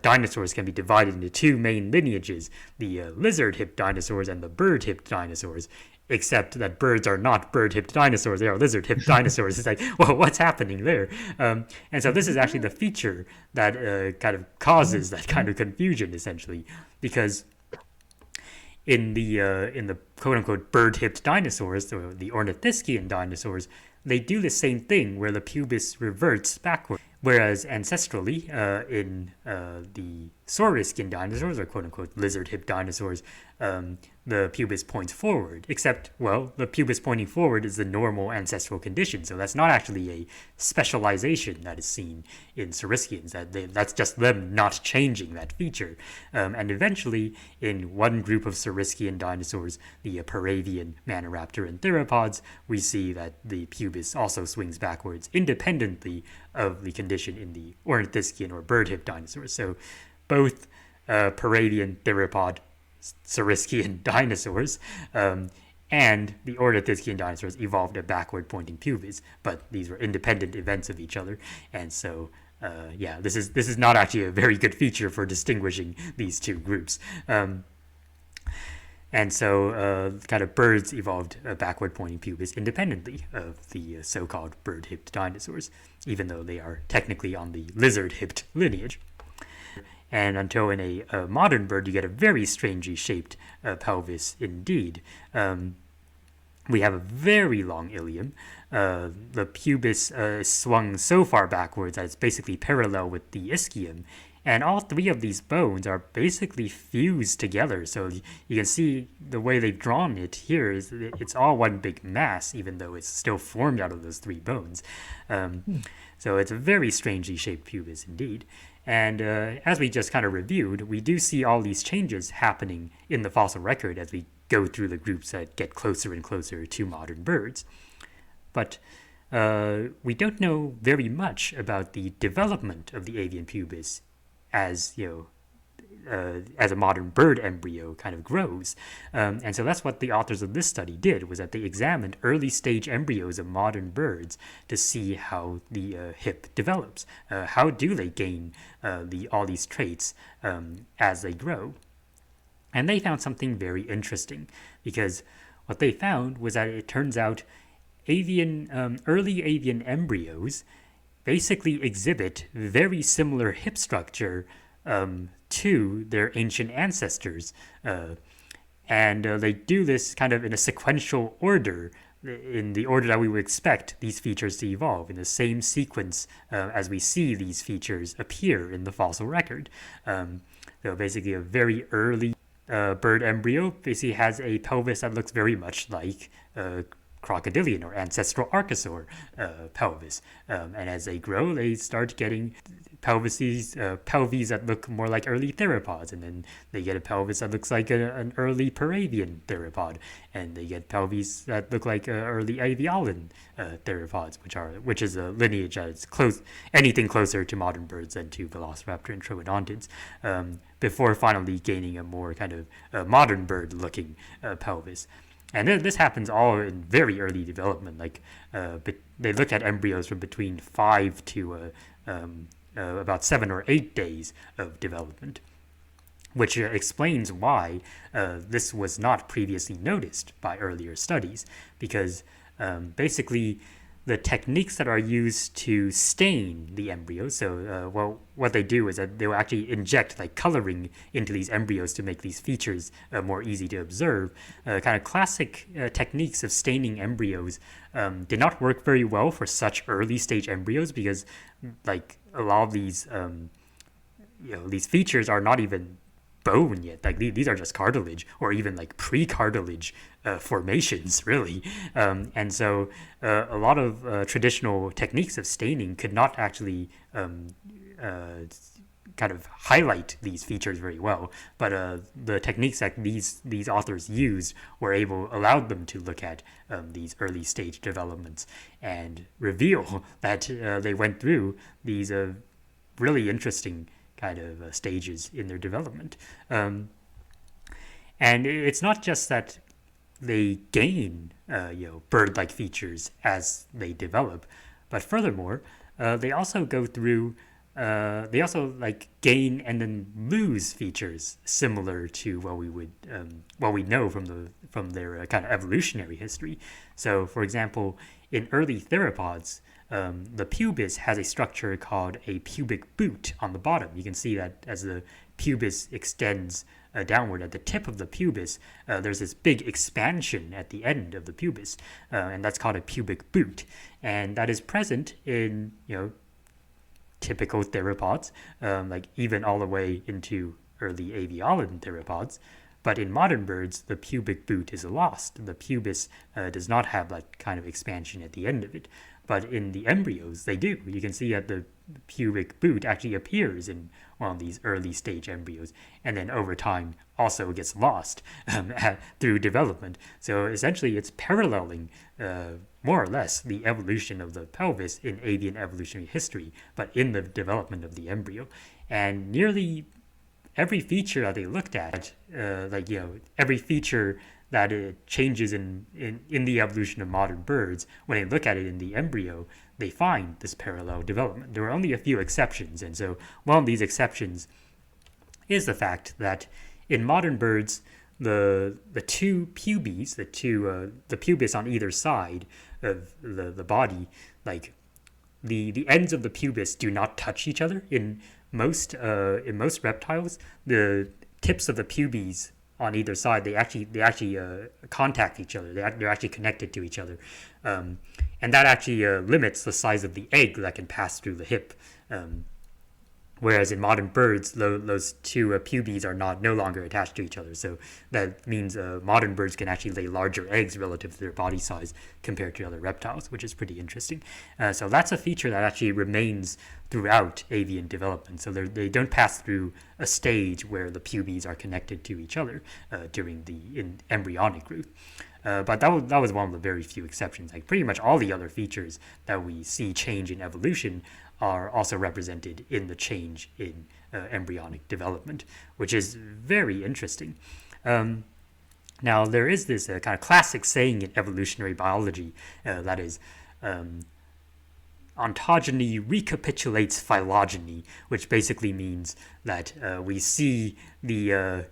dinosaurs can be divided into two main lineages, the lizard-hipped dinosaurs and the bird-hipped dinosaurs. Except that birds are not bird-hipped dinosaurs, they are lizard-hipped dinosaurs. It's like, well, what's happening there? And so this is actually the feature that kind of causes that kind of confusion, essentially, because in the quote-unquote bird-hipped dinosaurs, or the ornithischian dinosaurs, they do the same thing where the pubis reverts backward. Whereas ancestrally, in the saurischian dinosaurs, or quote-unquote lizard-hipped dinosaurs, the pubis points forward, except, well, the pubis pointing forward is the normal ancestral condition, so that's not actually a specialization that is seen in saurischians, that's just them not changing that feature. And eventually, in one group of saurischian dinosaurs, the Paravian Maniraptor and theropods, we see that the pubis also swings backwards independently of the condition in the ornithischian or bird-hipped dinosaurs. So both Paravian, theropod, saurischian dinosaurs and the ornithischian dinosaurs evolved a backward-pointing pubis, but these were independent events of each other, and so this is not actually a very good feature for distinguishing these two groups. And so kind of birds evolved a backward-pointing pubis independently of the so-called bird-hipped dinosaurs, even though they are technically on the lizard-hipped lineage. And until in a modern bird you get a very strangely shaped pelvis indeed. We have a very long ilium. The pubis is swung so far backwards that it's basically parallel with the ischium. And all three of these bones are basically fused together. So you can see the way they've drawn it here is it's all one big mass, even though it's still formed out of those three bones. So it's a very strangely shaped pubis indeed. And as we just kind of reviewed, we do see all these changes happening in the fossil record as we go through the groups that get closer and closer to modern birds. But we don't know very much about the development of the avian pubis as a modern bird embryo kind of grows. And so that's what the authors of this study did, was that they examined early stage embryos of modern birds to see how the hip develops. How do they gain all these traits as they grow? And they found something very interesting because what they found was that it turns out early avian embryos basically exhibit very similar hip structure to their ancient ancestors. And they do this kind of in a sequential order, in the order that we would expect these features to evolve, in the same sequence as we see these features appear in the fossil record. So basically, a very early bird embryo basically has a pelvis that looks very much like crocodilian or ancestral archosaur pelvis. And as they grow, they start getting pelvises that look more like early theropods, and then they get a pelvis that looks like an early Paravian theropod, and they get pelvises that look like early avialan theropods, which is a lineage that is anything closer to modern birds than to Velociraptor and Troodontids, before finally gaining a more kind of modern bird-looking pelvis. And this happens all in very early development. Like they look at embryos from between 5 to about 7 or 8 days of development, which explains why this was not previously noticed by earlier studies, because basically the techniques that are used to stain the embryos. So, what they do is that they will actually inject like coloring into these embryos to make these features more easy to observe. Kind of classic techniques of staining embryos did not work very well for such early stage embryos because, like, a lot of these these features are not even bone yet. Like these are just cartilage or even like pre-cartilage formations, really. And so a lot of traditional techniques of staining could not actually kind of highlight these features very well. But the techniques that these authors used allowed them to look at these early stage developments and reveal that they went through these really interesting kind of stages in their development. And it's not just that they gain bird-like features as they develop, but furthermore, they also go through they also like gain and then lose features similar to what we know from their kind of evolutionary history. So, for example, in early theropods, the pubis has a structure called a pubic boot on the bottom. You can see that as the pubis extends downward at the tip of the pubis, there's this big expansion at the end of the pubis, and that's called a pubic boot, and that is present in typical theropods, like even all the way into early avialan theropods. But in modern birds, the pubic boot is lost. The pubis does not have that kind of expansion at the end of it. But in the embryos, they do. You can see that the pubic boot actually appears in one of these early stage embryos, and then over time also gets lost through development. So essentially, it's paralleling more or less the evolution of the pelvis in avian evolutionary history, but in the development of the embryo. And nearly every feature that they looked at, every feature that it changes in the evolution of modern birds, when they look at it in the embryo, they find this parallel development. There are only a few exceptions, and so one of these exceptions is the fact that in modern birds, the two pubes, the pubis on either side of the body, like the ends of the pubis do not touch each other. In most reptiles, the tips of the pubes on either side they actually contact each other. They're actually connected to each other, and that actually limits the size of the egg that can pass through the hip. Whereas in modern birds, those two pubes are no longer attached to each other. So that means modern birds can actually lay larger eggs relative to their body size compared to other reptiles, which is pretty interesting. So that's a feature that actually remains throughout avian development. So they don't pass through a stage where the pubes are connected to each other during the embryonic growth. But that was one of the very few exceptions. Like pretty much all the other features that we see change in evolution are also represented in the change in embryonic development, which is very interesting. Now, there is this kind of classic saying in evolutionary biology that is, ontogeny recapitulates phylogeny, which basically means that we see the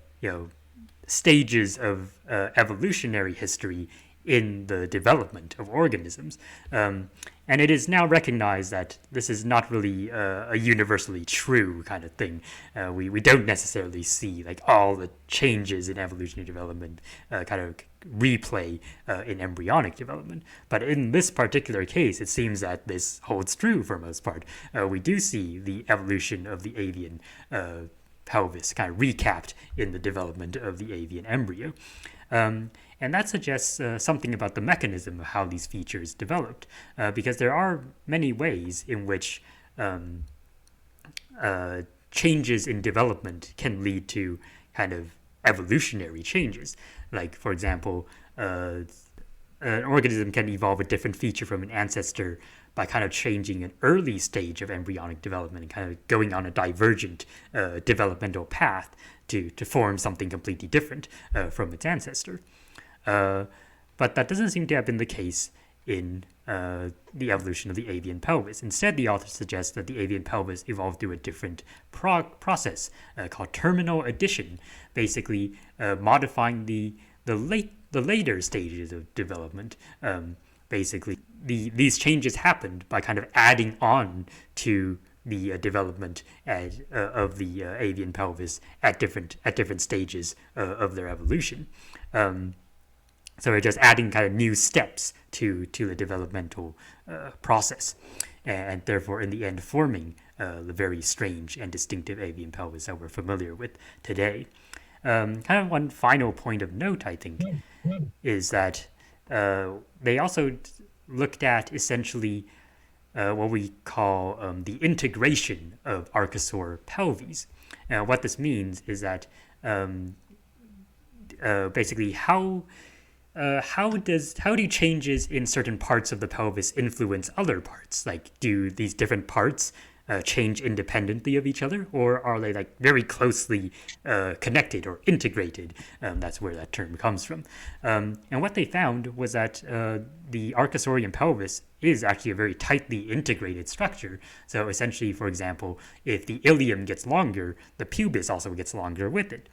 stages of evolutionary history in the development of organisms. And it is now recognized that this is not really a universally true kind of thing. We don't necessarily see like all the changes in evolutionary development kind of replay in embryonic development. But in this particular case, it seems that this holds true for most part. We do see the evolution of the avian pelvis kind of recapped in the development of the avian embryo. And that suggests something about the mechanism of how these features developed, because there are many ways in which changes in development can lead to kind of evolutionary changes. Like, for example, an organism can evolve a different feature from an ancestor by kind of changing an early stage of embryonic development and kind of going on a divergent developmental path to form something completely different from its ancestor. But that doesn't seem to have been the case in the evolution of the avian pelvis. Instead, the authors suggest that the avian pelvis evolved through a different process called terminal addition, basically modifying the later stages of development. Basically, these changes happened by kind of adding on to the development of the avian pelvis at different stages of their evolution. So we're just adding kind of new steps to the developmental process, and therefore in the end forming the very strange and distinctive avian pelvis that we're familiar with today. Kind of one final point of note, I think, is that they also looked at essentially what we call the integration of archosaur pelvis. What this means is that basically how do changes in certain parts of the pelvis influence other parts? Like, do these different parts change independently of each other, or are they like very closely connected or integrated? That's where that term comes from. And what they found was that the archosaurian pelvis is actually a very tightly integrated structure. So essentially, for example, if the ilium gets longer, the pubis also gets longer with it.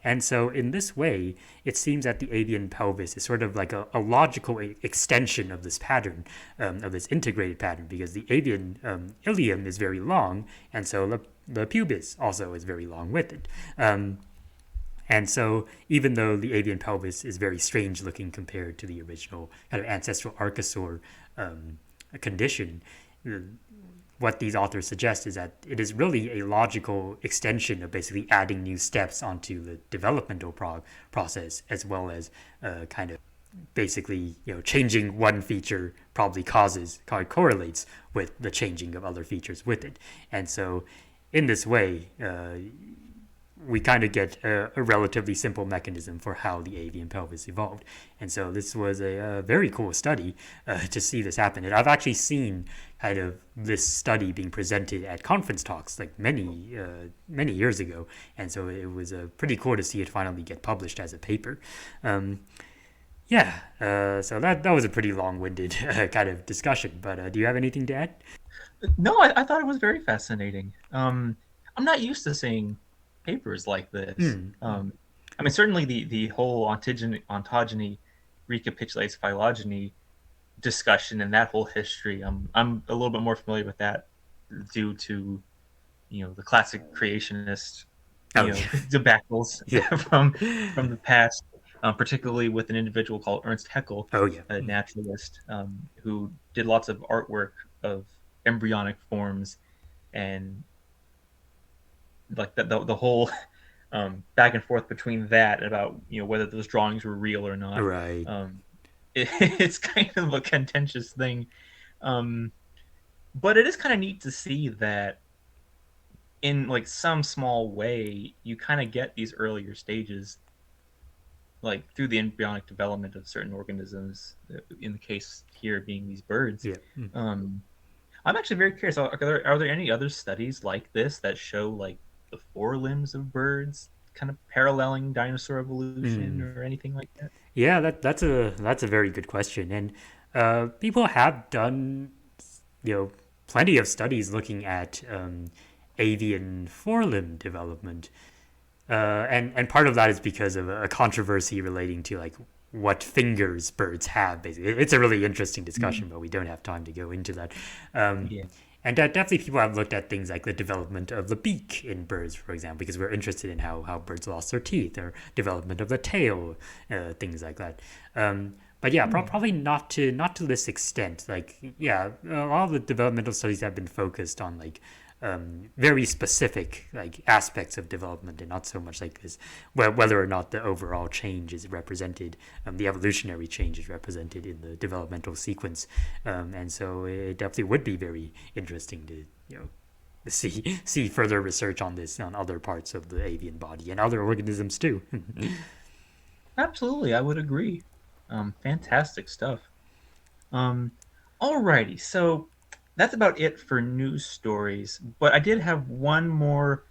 And so in this way, it seems that the avian pelvis is sort of like a logical extension of this pattern, of this integrated pattern, because the avian ilium is very long, and so the pubis also is very long with it. And so even though the avian pelvis is very strange looking compared to the original kind of ancestral archosaur condition, what these authors suggest is that it is really a logical extension of basically adding new steps onto the developmental process, as well as kind of basically changing one feature probably correlates with the changing of other features with it. And so in this way, we kind of get a relatively simple mechanism for how the avian pelvis evolved. And so this was a very cool study to see this happen. And I've actually seen kind of this study being presented at conference talks like many years ago. And so it was pretty cool to see it finally get published as a paper. So that was a pretty long-winded kind of discussion. But do you have anything to add? No, I thought it was very fascinating. I'm not used to seeing papers like this. I mean, certainly the whole ontogeny recapitulates phylogeny discussion and that whole history. I'm a little bit more familiar with that due to the classic creationist debacles from the past, particularly with an individual called Ernst Haeckel, a naturalist who did lots of artwork of embryonic forms, and like the whole back and forth between that about whether those drawings were real or not. Right. It's kind of a contentious thing, but it is kind of neat to see that in like some small way you kind of get these earlier stages, like through the embryonic development of certain organisms. In the case here being these birds. Yeah. I'm actually very curious. Are there any other studies like this that show like the forelimbs of birds kind of paralleling dinosaur evolution or anything like that? Yeah, that's a very good question, and people have done plenty of studies looking at avian forelimb development. And part of that is because of a controversy relating to like what fingers birds have. Basically, it's a really interesting Mm, discussion, but we don't have time to go into that. Um, yeah. and definitely, people have looked at things like the development of the beak in birds, for example, because we're interested in how birds lost their teeth, or development of the tail, things like that. But yeah, Yeah. probably not to this extent. Like, yeah, a lot of the developmental studies have been focused on like very specific like aspects of development, and not so much like this whether or not the overall change is represented, the evolutionary change is represented in the developmental sequence. And so it definitely would be very interesting to see further research on this on other parts of the avian body and other organisms too. Absolutely, I would agree. Fantastic stuff. Um, Alrighty, so that's about it for news stories. But I did have one more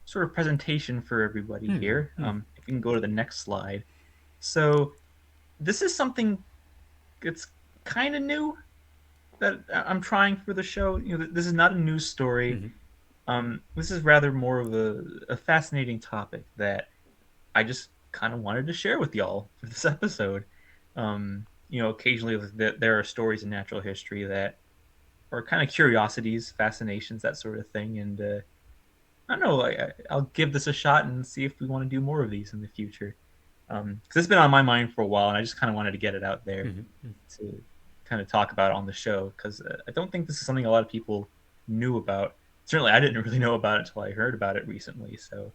sort of presentation for everybody here. If you can go to the next slide. So this is something that's kind of new that I'm trying for the show. This is not a news story. This is rather more of a fascinating topic that I just kind of wanted to share with y'all for this episode. Occasionally there are stories in natural history that are kind of curiosities, fascinations, that sort of thing. And I don't know, I'll give this a shot and see if we want to do more of these in the future. Because it's been on my mind for a while, and I just kind of wanted to get it out there to kind of talk about it on the show. Because I don't think this is something a lot of people knew about. Certainly, I didn't really know about it until I heard about it recently. So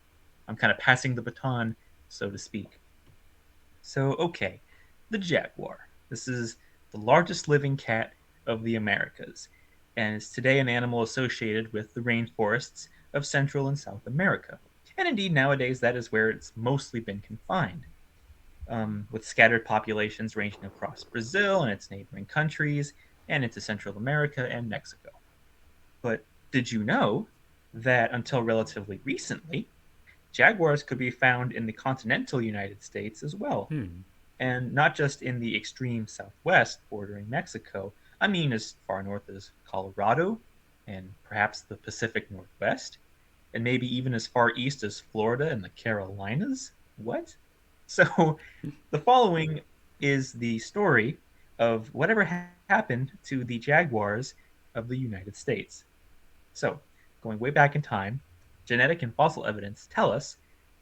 I'm kind of passing the baton, so to speak. So, okay, the jaguar. This is the largest living cat of the Americas, and is today an animal associated with the rainforests of Central and South America. And indeed, nowadays, that is where it's mostly been confined, with scattered populations ranging across Brazil and its neighboring countries, and into Central America and Mexico. But did you know that until relatively recently, jaguars could be found in the continental United States as well? And not just in the extreme southwest bordering Mexico. I mean, as far north as Colorado and perhaps the Pacific Northwest, and maybe even as far east as Florida and the Carolinas. What? So, the following is the story of whatever happened to the jaguars of the United States. So, going way back in time, genetic and fossil evidence tell us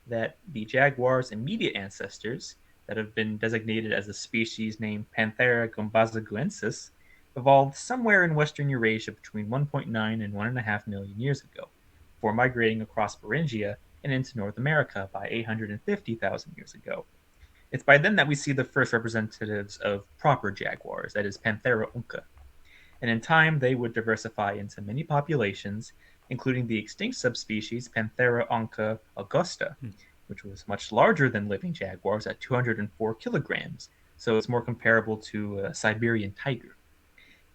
that the jaguar's immediate ancestors, that have been designated as a species named Panthera gombazaguensis, evolved somewhere in western Eurasia between 1.9 and 1.5 million years ago, before migrating across Beringia and into North America by 850,000 years ago. It's by then that we see the first representatives of proper jaguars, that is, Panthera onca, and in time they would diversify into many populations, including the extinct subspecies Panthera onca augusta, which was much larger than living jaguars at 204 kilograms, so it's more comparable to a Siberian tiger.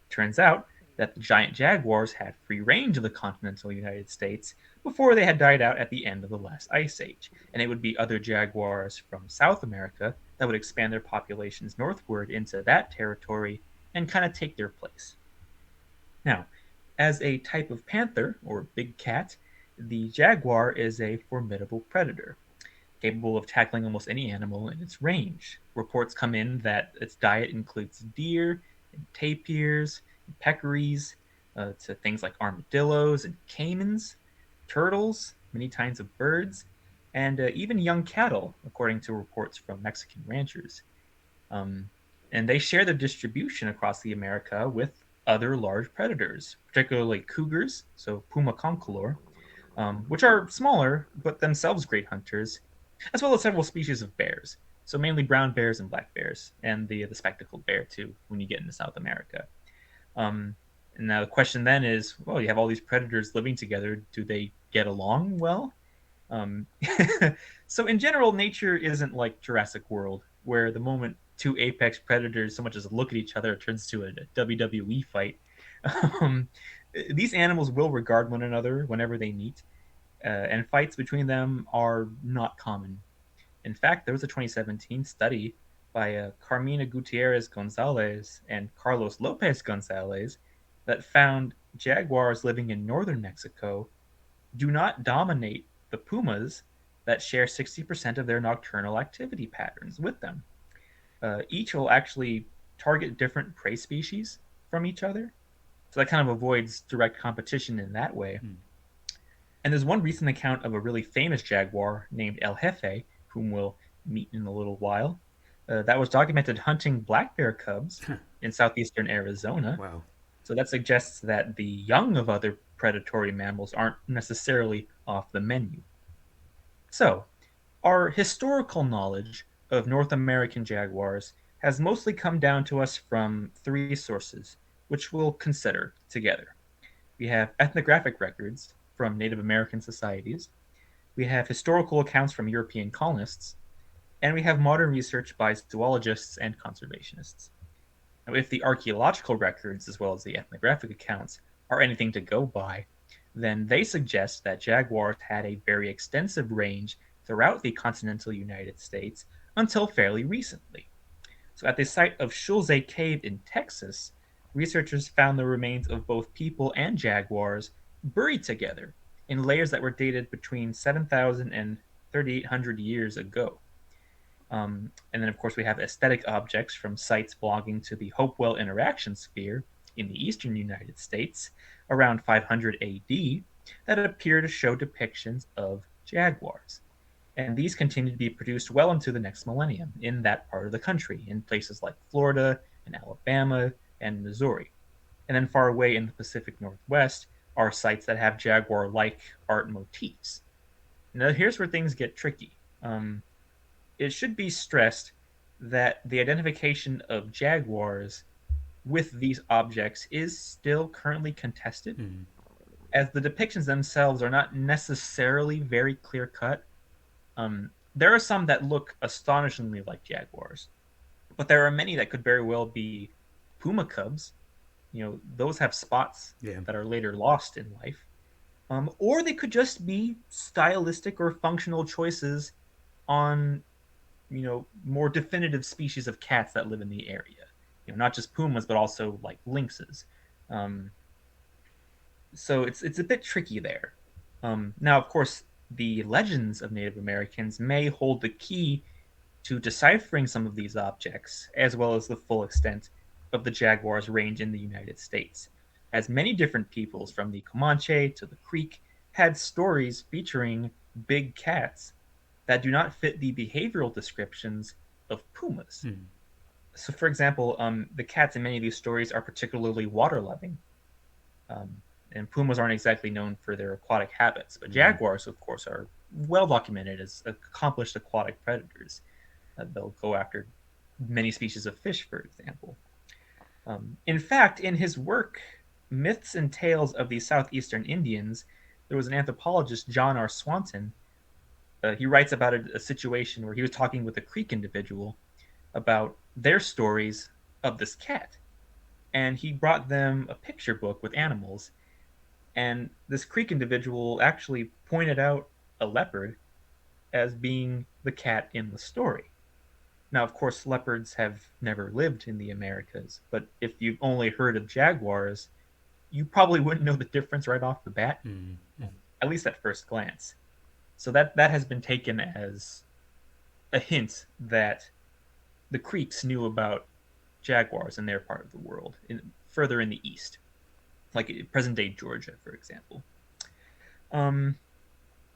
Turns out that the giant jaguars had free range of the continental United States before they had died out at the end of the last ice age, and it would be other jaguars from South America that would expand their populations northward into that territory and kind of take their place. Now, as a type of panther or big cat, the jaguar is a formidable predator, capable of tackling almost any animal in its range. Reports come in that its diet includes deer and tapirs and peccaries, to things like armadillos and caimans, turtles, many kinds of birds, and even young cattle, according to reports from Mexican ranchers. Um, and they share their distribution across the America with other large predators, particularly cougars, so Puma concolor, which are smaller but themselves great hunters, as well as several species of bears, so mainly brown bears and black bears, and the spectacled bear too when you get into South America. Um, and now the question then is, well, you have all these predators living together. Do they get along well? Um, so in general, nature isn't like Jurassic World, where the moment two apex predators so much as look at each other, it turns to a WWE fight. Um, these animals will regard one another whenever they meet, and fights between them are not common. In fact, there was a 2017 study by Carmina Gutierrez Gonzalez and Carlos Lopez Gonzalez that found jaguars living in northern Mexico do not dominate the pumas that share 60% of their nocturnal activity patterns with them. Each will actually target different prey species from each other, so that kind of avoids direct competition in that way. Mm. And there's one recent account of a really famous jaguar named El Jefe, whom we'll meet in a little while, that was documented hunting black bear cubs in southeastern Arizona. Wow. So that suggests that the young of other predatory mammals aren't necessarily off the menu. So, our historical knowledge of North American jaguars has mostly come down to us from three sources, which we'll consider together. We have ethnographic records from Native American societies, we have historical accounts from European colonists, and we have modern research by zoologists and conservationists. Now, if the archaeological records, as well as the ethnographic accounts, are anything to go by, then they suggest that jaguars had a very extensive range throughout the continental United States until fairly recently. So, at the site of Schulze Cave in Texas, researchers found the remains of both people and jaguars buried together in layers that were dated between 7,000 and 3,800 years ago. And then, of course, we have aesthetic objects from sites belonging to the Hopewell interaction sphere in the eastern United States around 500 AD that appear to show depictions of jaguars. And these continue to be produced well into the next millennium in that part of the country, in places like Florida and Alabama and Missouri. And then far away in the Pacific Northwest are sites that have jaguar like art motifs. Now, here's where things get tricky. It should be stressed that the identification of jaguars with these objects is still currently contested, Mm. as the depictions themselves are not necessarily very clear cut. There are some that look astonishingly like jaguars, but there are many that could very well be puma cubs. Those have spots Yeah. that are later lost in life. Or they could just be stylistic or functional choices on more definitive species of cats that live in the area. Not just pumas, but also like lynxes. Um, so it's a bit tricky there. Now, of course, the legends of Native Americans may hold the key to deciphering some of these objects, as well as the full extent of the jaguar's range in the United States, as many different peoples, from the Comanche to the Creek, had stories featuring big cats that do not fit the behavioral descriptions of pumas. Mm. So, for example, the cats in many of these stories are particularly water loving, and pumas aren't exactly known for their aquatic habits, but Mm. jaguars, of course, are well documented as accomplished aquatic predators. They'll go after many species of fish, for example. In fact, in his work, Myths and Tales of the Southeastern Indians, there was an anthropologist, John R. Swanton. He writes about a situation where he was talking with a Creek individual about their stories of this cat. And he brought them a picture book with animals. And this Creek individual actually pointed out a leopard as being the cat in the story. Now, of course, leopards have never lived in the Americas, but if you've only heard of jaguars, you probably wouldn't know the difference right off the bat, Mm. Mm. at least at first glance. So that has been taken as a hint that the Creeks knew about jaguars in their part of the world, further in the east, like present day Georgia, for example. Um,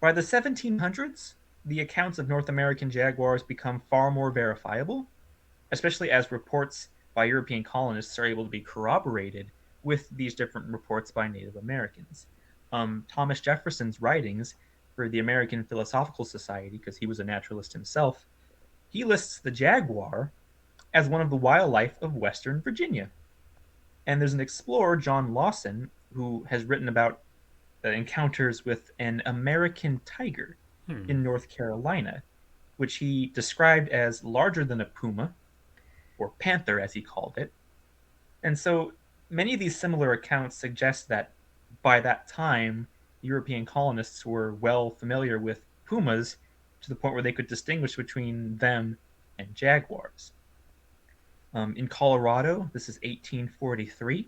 by the 1700s, the accounts of North American jaguars become far more verifiable, especially as reports by European colonists are able to be corroborated with these different reports by Native Americans. Thomas Jefferson's writings for the American Philosophical Society, because he was a naturalist himself, he lists the jaguar as one of the wildlife of Western Virginia. And there's an explorer, John Lawson, who has written about encounters with an American tiger Hmm. in North Carolina, which he described as larger than a puma, or panther as he called it. And so many of these similar accounts suggest that by that time, European colonists were well familiar with pumas to the point where they could distinguish between them and jaguars. In Colorado, this is 1843,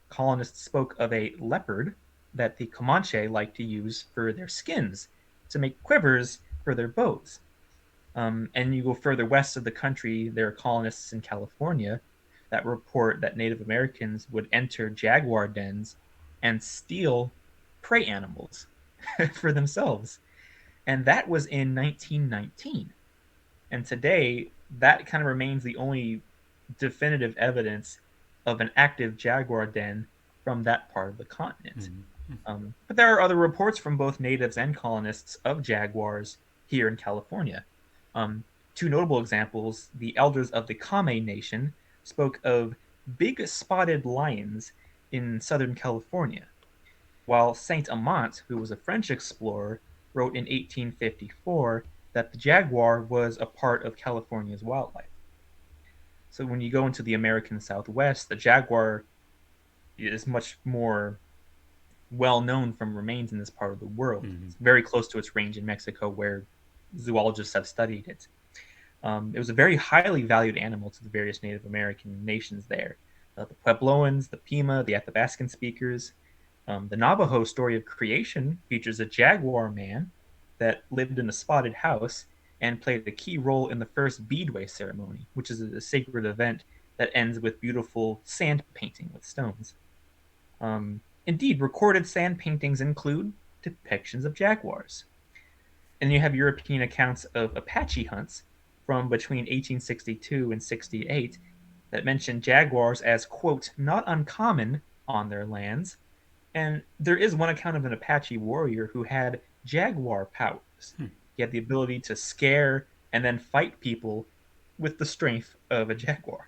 colonists spoke of a leopard that the Comanche liked to use for their skins to make quivers for their bows. And you go further west of the country, there are colonists in California that report that Native Americans would enter jaguar dens and steal prey animals for themselves. And that was in 1919. And today, that kind of remains the only definitive evidence of an active jaguar den from that part of the continent. But there are other reports from both natives and colonists of jaguars here in California. Um, Two notable examples: the elders of the Kame Nation spoke of big spotted lions in Southern California, while Saint Amant, who was a French explorer, wrote in 1854 that the jaguar was a part of California's wildlife. So when you go into the American Southwest, the jaguar is much more well known from remains in this part of the world. Mm-hmm. It's very close to its range in Mexico, where zoologists have studied it. It was a very highly valued animal to the various Native American nations there. The Puebloans, the Pima, the Athabascan speakers. The Navajo story of creation features a jaguar man that lived in a spotted house and played a key role in the first beadway ceremony, which is a sacred event that ends with beautiful sand painting with stones. Indeed, recorded sand paintings include depictions of jaguars. And you have European accounts of Apache hunts from between 1862 and 68 that mention jaguars as, quote, not uncommon on their lands. And there is one account of an Apache warrior who had jaguar powers. He had the ability to scare and then fight people with the strength of a jaguar.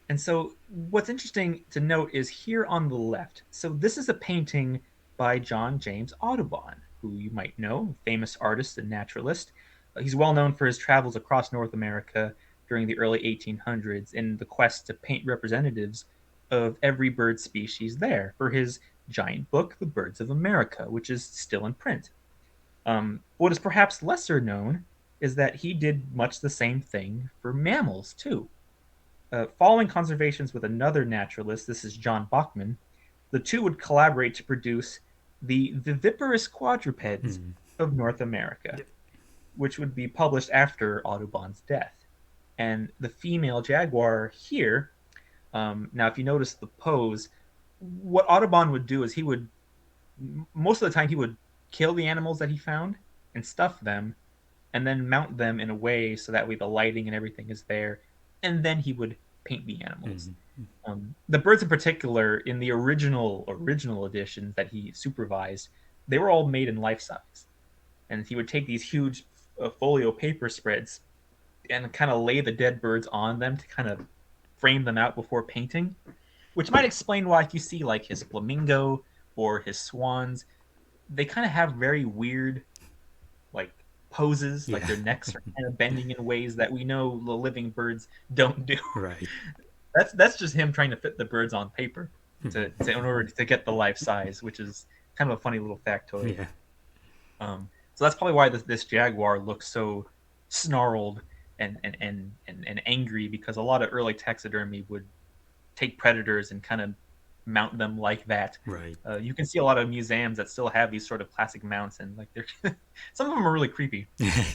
And so, what's interesting to note is here on the left. So, this is a painting by John James Audubon, who you might know, famous artist and naturalist. He's well known for his travels across North America during the early 1800s in the quest to paint representatives of every bird species there for his giant book, The Birds of America, which is still in print. What is perhaps lesser known is that he did much the same thing for mammals, too. Following conservations with another naturalist, this is John Bachman, the two would collaborate to produce the viviparous quadrupeds of North America, Yep. which would be published after Audubon's death. And the female jaguar here, now if you notice the pose, what Audubon would do is he would, most of the time, he would kill the animals that he found and stuff them and then mount them in a way so that way the lighting and everything is there, and then he would paint the animals. The birds in particular, in the original editions that he supervised, they were all made in life size, and he would take these huge folio paper spreads and kind of lay the dead birds on them to kind of frame them out before painting, which might explain why if you see like his flamingo or his swans, they kind of have very weird like poses, like Yeah. their necks are kind of bending in ways that we know the living birds don't do. Right. That's just him trying to fit the birds on paper to in order to get the life size, which is kind of a funny little factoid. Yeah. So that's probably why this jaguar looks so snarled and angry, because a lot of early taxidermy would take predators and kind of mount them like that. Right. You can see a lot of museums that still have these sort of classic mounts, and like they're some of them are really creepy.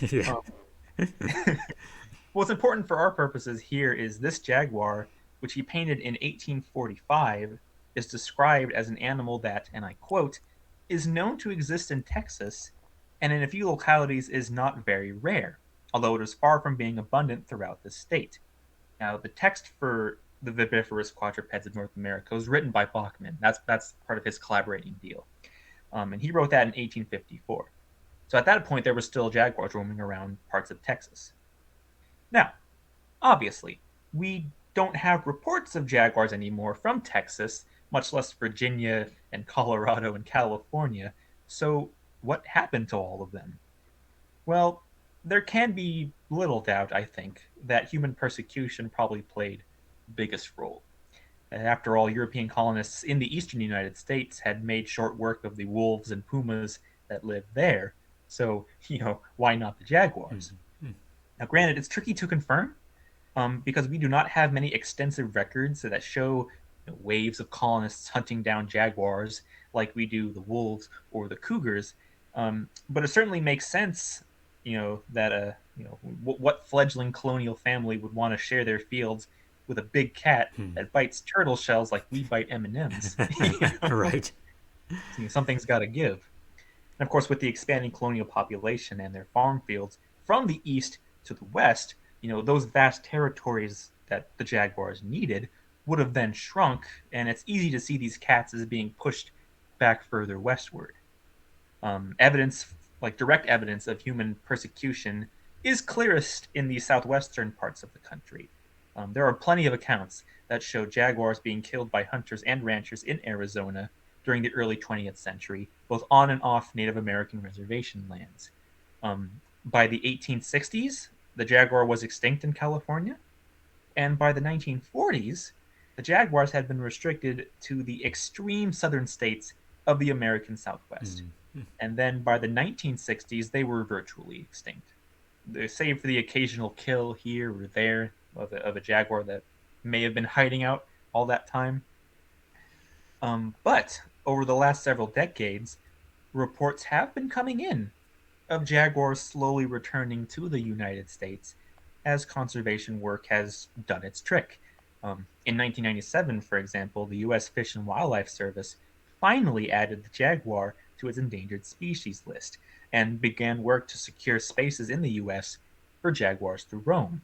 Yeah. What's important for our purposes here is this jaguar, which he painted in 1845, is described as an animal that, and I quote, is known to exist in Texas and in a few localities is not very rare, although it is far from being abundant throughout the state. Now, the text for the viviparous quadrupeds of North America was written by Bachman. That's part of his collaborating deal. And he wrote that in 1854. So at that point, there were still jaguars roaming around parts of Texas. Now, obviously, we don't have reports of jaguars anymore from Texas, much less Virginia and Colorado and California. So, what happened to all of them? Well, there can be little doubt, I think, that human persecution probably played the biggest role. After all, European colonists in the eastern United States had made short work of the wolves and pumas that lived there. So, why not the jaguars? Now, granted, it's tricky to confirm because we do not have many extensive records that show waves of colonists hunting down jaguars like we do the wolves or the cougars. But it certainly makes sense, that what fledgling colonial family would want to share their fields with a big cat that bites turtle shells like we bite M&Ms. Right. Something's got to give. And of course, with the expanding colonial population and their farm fields from the east to the west, those vast territories that the Jaguars needed would have then shrunk, and it's easy to see these cats as being pushed back further westward. Evidence, like direct evidence of human persecution, is clearest in the southwestern parts of the country. There are plenty of accounts that show jaguars being killed by hunters and ranchers in Arizona during the early 20th century, both on and off Native American reservation lands. By the 1860s, the jaguar was extinct in California, and by the 1940s, the jaguars had been restricted to the extreme southern states of the American Southwest. And then by the 1960s, they were virtually extinct. Save for the occasional kill here or there of a jaguar that may have been hiding out all that time. But over the last several decades, reports have been coming in of jaguars slowly returning to the United States as conservation work has done its trick. In 1997, for example, the U.S. Fish and Wildlife Service finally added the jaguar to its endangered species list and began work to secure spaces in the U.S. for jaguars to roam.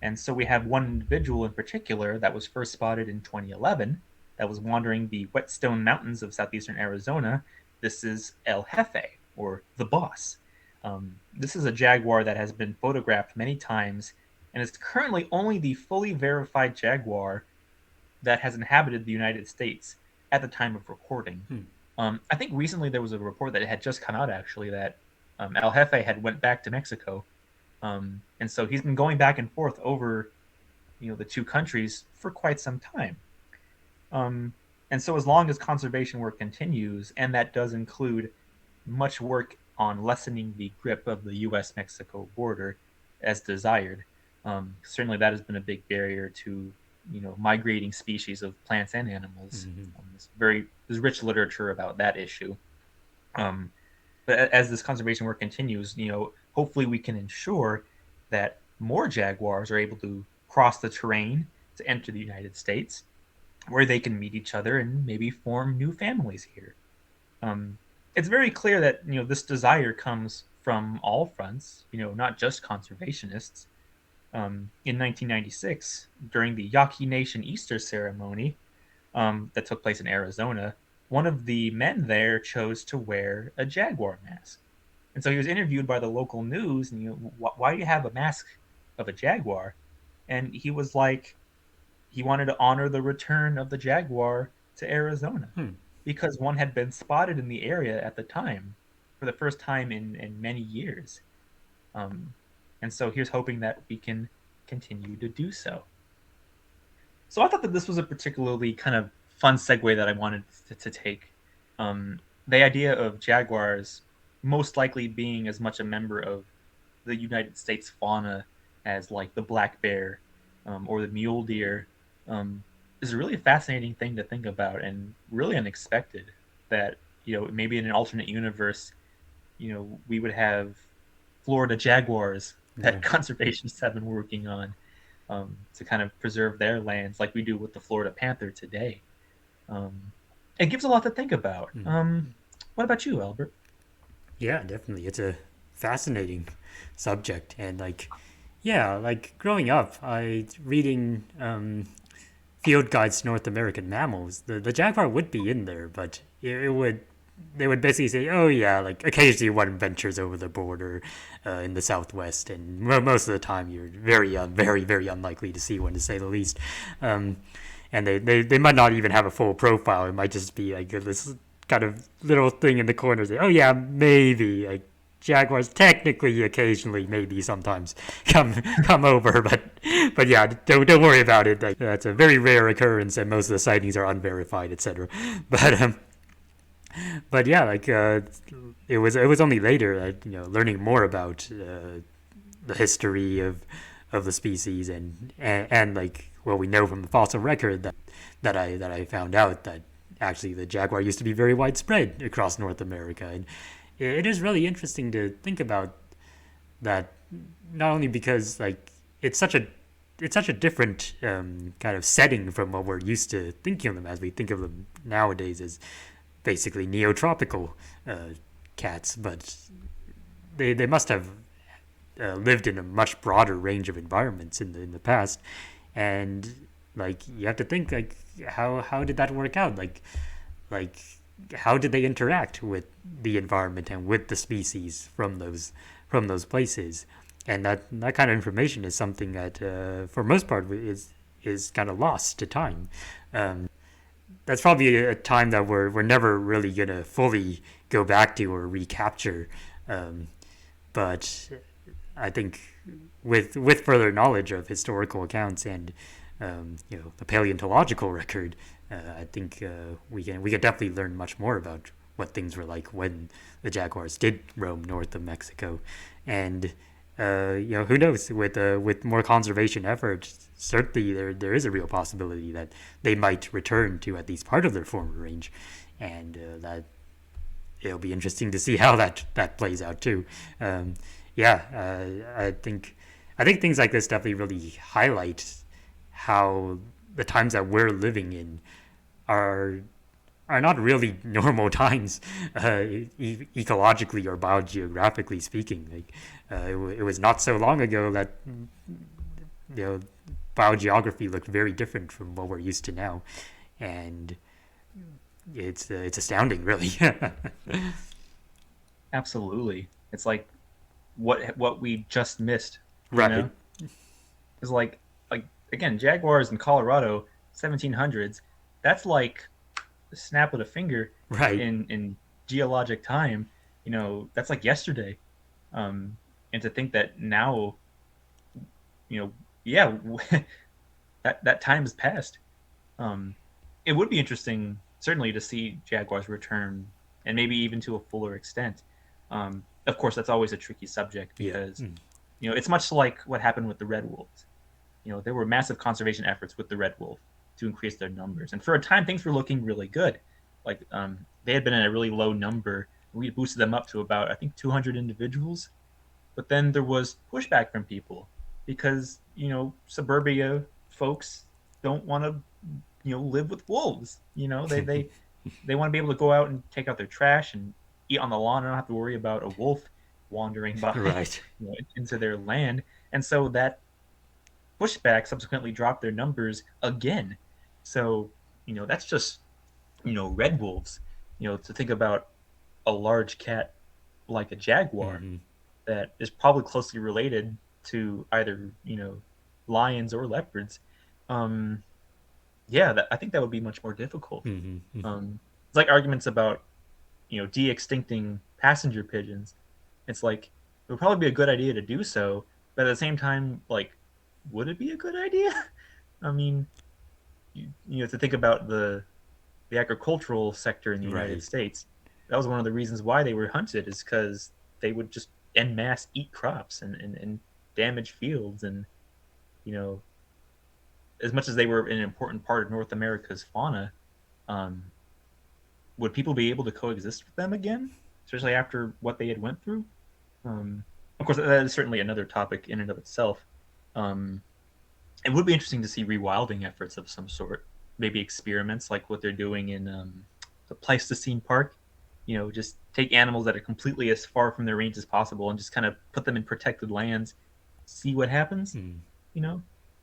And so we have one individual in particular that was first spotted in 2011 that was wandering the Whetstone Mountains of southeastern Arizona. This is El Jefe, or the boss. This is a jaguar that has been photographed many times and is currently only the fully verified jaguar that has inhabited the United States at the time of recording. I think recently there was a report that had just come out actually that El Jefe had went back to Mexico, and so he's been going back and forth over the two countries for quite some time. And so as long as conservation work continues, and that does include much work on lessening the grip of the U.S.-Mexico border as desired, certainly that has been a big barrier to migrating species of plants and animals. There's rich literature about that issue. But as this conservation work continues, hopefully we can ensure that more jaguars are able to cross the terrain to enter the United States, where they can meet each other and maybe form new families here. It's very clear that this desire comes from all fronts, not just conservationists. In 1996, during the Yaqui Nation Easter ceremony that took place in Arizona, one of the men there chose to wear a jaguar mask. And so he was interviewed by the local news, and why do you have a mask of a jaguar? And he was like, he wanted to honor the return of the jaguar to Arizona because one had been spotted in the area at the time for the first time in many years. And so here's hoping that we can continue to do so. So I thought that this was a particularly kind of fun segue that I wanted to take. The idea of jaguars most likely being as much a member of the United States fauna as like the black bear or the mule deer is a really fascinating thing to think about and really unexpected that maybe in an alternate universe we would have Florida jaguars that conservationists have been working on to kind of preserve their lands like we do with the Florida panther today. It gives a lot to think about. What about you, Albert? Yeah, definitely. It's a fascinating subject, and like growing up, I reading field guides to North American mammals. The jaguar would be in there, but it would they would basically say, oh yeah, like occasionally one ventures over the border in the Southwest, and most of the time you're very unlikely to see one, to say the least. And they might not even have a full profile. It might just be like this kind of little thing in the corner. Say, oh yeah, maybe like jaguars technically, occasionally, maybe sometimes come over, but yeah, don't worry about it. Like, that's a very rare occurrence, and most of the sightings are unverified, etc. But yeah, like it was only later, learning more about the history of the species and like what we know from the fossil record that I found out that actually the jaguar used to be very widespread across North America, it is really interesting to think about that, not only because like it's such a it's such a different kind of setting from what we're used to thinking of them as. We think of them nowadays as basically neotropical uh, cats, but they must have lived in a much broader range of environments in the past, and like you have to think like how did that work out? Like how did they interact with the environment and with the species from those places? And that kind of information is something that for most part is kind of lost to time. That's probably a time that we're never really gonna fully go back to or recapture. Um, but I think with further knowledge of historical accounts and the paleontological record, I think we can definitely learn much more about what things were like when the jaguars did roam north of Mexico, and who knows, with more conservation efforts, certainly there is a real possibility that they might return to at least part of their former range, and that it'll be interesting to see how that plays out too. Um, yeah, I think things like this definitely really highlight how the times that we're living in are are not really normal times, ecologically or biogeographically speaking. Like it was not so long ago that you know biogeography looked very different from what we're used to now, and it's astounding, really. Absolutely. It's like what we just missed, you Right, know? It's like again, Jaguars in Colorado, 1700s. That's like the snap of the finger right. in geologic time. That's like yesterday. And to think that now, you know, yeah, that time has passed. Um, it would be interesting, certainly, to see Jaguars return, and maybe even to a fuller extent. Of course, that's always a tricky subject Yeah. because it's much like what happened with the red wolves. There were massive conservation efforts with the red wolf to increase their numbers, and for a time things were looking really good. Like they had been at a really low number. We boosted them up to about, I think, 200 individuals, but then there was pushback from people because suburbia folks don't want to live with wolves. They want to be able to go out and take out their trash and eat on the lawn and not have to worry about a wolf wandering by Right. into their land. And so that pushback subsequently dropped their numbers again. So that's just red wolves. To think about a large cat like a jaguar Mm-hmm. that is probably closely related to either lions or leopards. Um, yeah, I think that would be much more difficult. Mm-hmm. It's like arguments about de-extincting passenger pigeons. It's like it would probably be a good idea to do so, but at the same time, like, would it be a good idea? I mean, to think about the agricultural sector in the United Right. States, that was one of the reasons why they were hunted, is because they would just en masse eat crops and damage fields. And you know as much as they were an important part of North America's fauna, um, would people be able to coexist with them again, especially after what they had went through? um, of course, that is certainly another topic in and of itself. um, it would be interesting to see rewilding efforts of some sort, maybe experiments like what they're doing in the Pleistocene Park. Just take animals that are completely as far from their range as possible and just kind of put them in protected lands, see what happens. Mm. You know,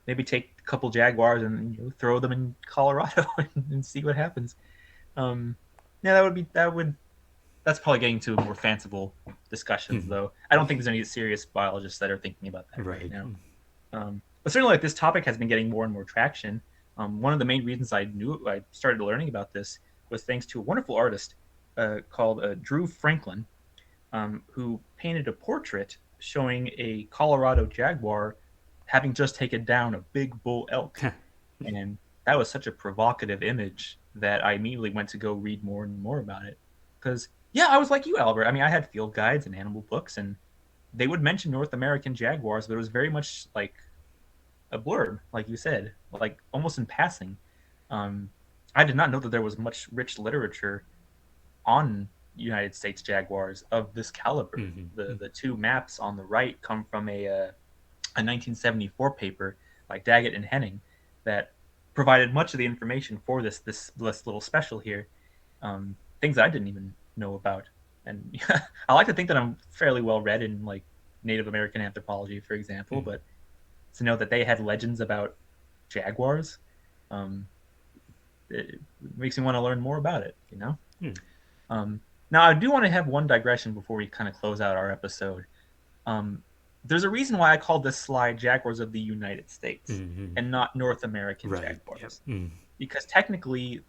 maybe take a couple jaguars and throw them in Colorado and see what happens. Um, yeah, that's probably getting to more fanciful discussions, though. I don't think there's any serious biologists that are thinking about that right Right. now. But certainly, like, this topic has been getting more and more traction. One of the main reasons I started learning about this was thanks to a wonderful artist called Drew Franklin, who painted a portrait showing a Colorado jaguar having just taken down a big bull elk. And that was such a provocative image that I immediately went to go read more and more about it. Because, yeah, I was like you, Albert. I mean, I had field guides and animal books, and they would mention North American jaguars, but it was very much like a blurb, like you said, like almost in passing. Um, I did not know that there was much rich literature on United States jaguars of this caliber. Mm-hmm. The two maps on the right come from a 1974 paper by Daggett and Henning that provided much of the information for this little special here. Things I didn't even know about, and I like to think that I'm fairly well read in like Native American anthropology, for example. Mm-hmm. But to know that they had legends about jaguars, um, it makes me want to learn more about it. Um, Now I do want to have one digression before we kind of close out our episode. Um, there's a reason why I called this slide Jaguars of the United States Mm-hmm. and not North American Right. Yep. jaguars. Because technically,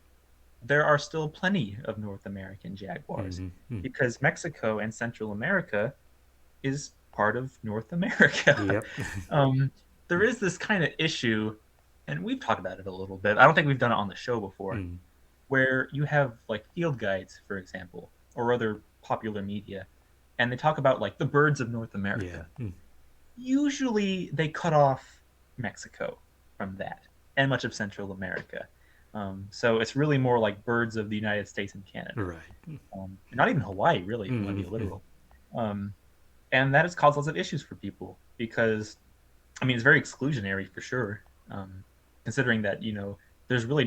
there are still plenty of North American jaguars Mm-hmm. because Mexico and Central America is part of North America. Yep. um, there is this kind of issue, and we've talked about it a little bit. I don't think we've done it on the show before, Mm. where you have like field guides, for example, or other popular media, and they talk about like the birds of North Yeah. America. Usually they cut off Mexico from that and much of Central America. So it's really more like birds of the United States and Canada. Right. Not even Hawaii, really, if you want to be Mm-hmm. literal. Um, and that has caused lots of issues for people because, I mean, it's very exclusionary for sure. Considering that there's really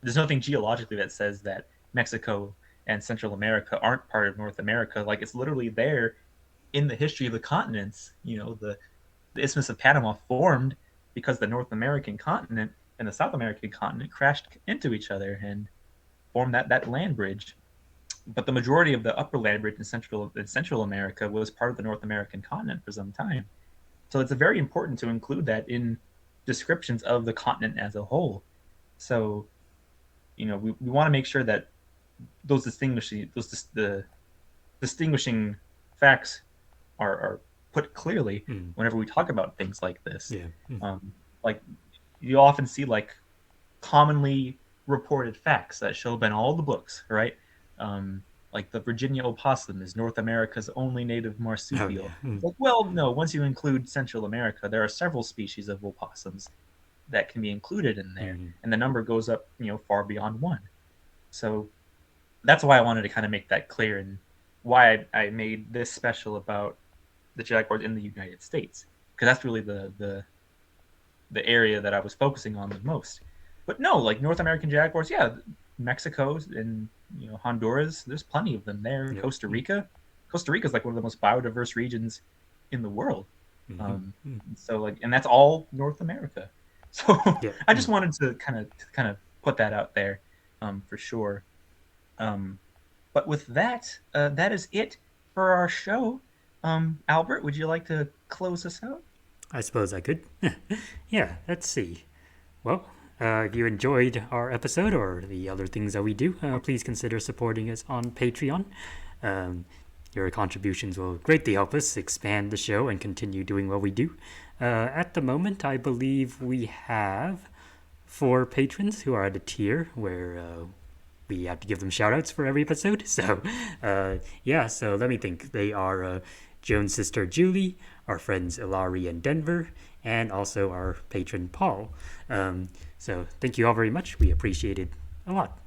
there's nothing geologically that says that Mexico and Central America aren't part of North America. Like it's literally there in the history of the continents. The Isthmus of Panama formed because the North American continent and the South American continent crashed into each other and formed that land bridge. But the majority of the upper land bridge in Central America was part of the North American continent for some time. So it's very important to include that in descriptions of the continent as a whole. So we want to make sure that the distinguishing facts are put clearly Mm. whenever we talk about things like this. Yeah. Mm. Like you often see like commonly reported facts that show up in all the books, right? Like the Virginia opossum is North America's only native Oh yeah. marsupial. Mm. Like, well, no, once you include Central America, there are several species of opossums that can be included in there, Mm-hmm. and the number goes up, far beyond one. So that's why I wanted to kind of make that clear and why I made this special about the jaguars in the United States because that's really the area that I was focusing on the most. But no, like North American jaguars, yeah, Mexico and Honduras, there's plenty of them there. Yep. Costa Rica is like one of the most biodiverse regions in the world. Mm-hmm. Um, Mm. so like, and that's all North America. So Yep. I just Mm. wanted to kind of put that out there for sure. Um, but with that, that is it for our show. Albert, would you like to close us out? I suppose I could. Yeah. Let's see. Well, if you enjoyed our episode or the other things that we do, please consider supporting us on Patreon. Um, your contributions will greatly help us expand the show and continue doing what we do. At the moment, I believe we have 4 patrons who are at a tier where we have to give them shout outs for every episode. So, yeah, so let me think. They are Joan's sister Julie, our friends Ilari and Denver, and also our patron Paul. So, thank you all very much. We appreciate it a lot.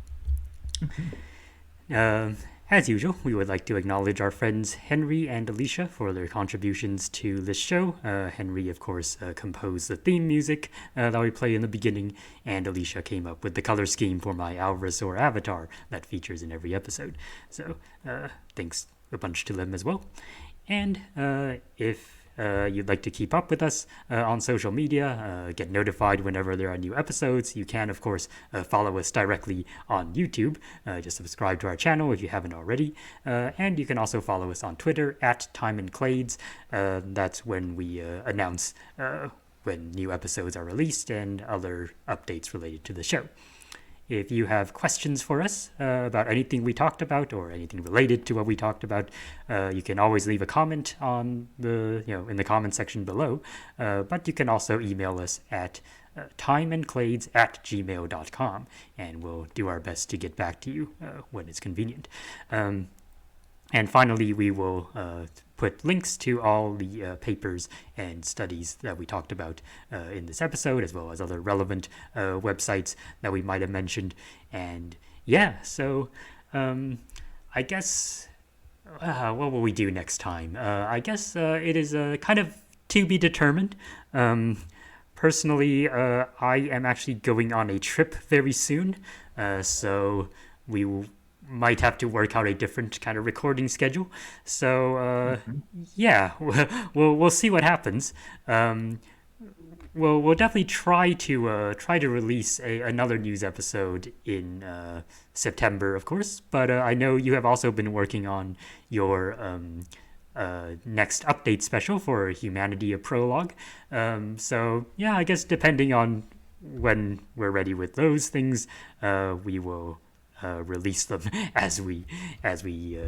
As usual, we would like to acknowledge our friends Henry and Alicia for their contributions to this show. Henry, of course, composed the theme music that we play in the beginning, and Alicia came up with the color scheme for my Alvarezor avatar that features in every episode. So, thanks a bunch to them as well. And if you'd like to keep up with us on social media, get notified whenever there are new episodes, you can, of course, follow us directly on YouTube. Just subscribe to our channel if you haven't already. And you can also follow us on Twitter at Time and Clades. That's when we announce when new episodes are released and other updates related to the show. If you have questions for us about anything we talked about or anything related to what we talked about, you can always leave a comment on in the comment section below. But you can also email us at timeandclades@gmail.com, and we'll do our best to get back to you when it's convenient. And finally, we will put links to all the papers and studies that we talked about in this episode, as well as other relevant websites that we might have mentioned. And yeah, so I guess what will we do next time? I guess it is kind of to be determined. Um, Personally, I am actually going on a trip very soon, so might have to work out a different kind of recording schedule. So Mhm. yeah, we'll see what happens. Um, we'll definitely try to release another news episode in September, of course. But I know you have also been working on your next update special for Humanity: A Prologue. So yeah, I guess depending on when we're ready with those things, we will release them as we as we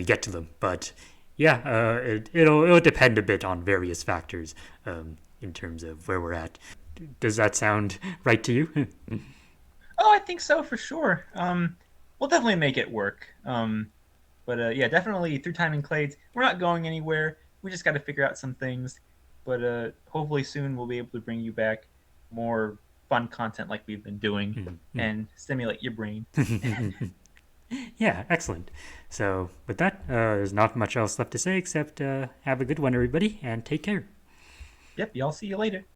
get to them. But yeah, it'll depend a bit on various factors in terms of where we're at. Does that sound right to you? Oh, I think so for sure. We'll definitely make it work. But yeah, definitely through time and clades, we're not going anywhere. We just got to figure out some things. But hopefully soon we'll be able to bring you back more fun content like we've been doing and stimulate your brain. Yeah, excellent. So with that, there's not much else left to say except have a good one, everybody, and take care. Yep, y'all see you later.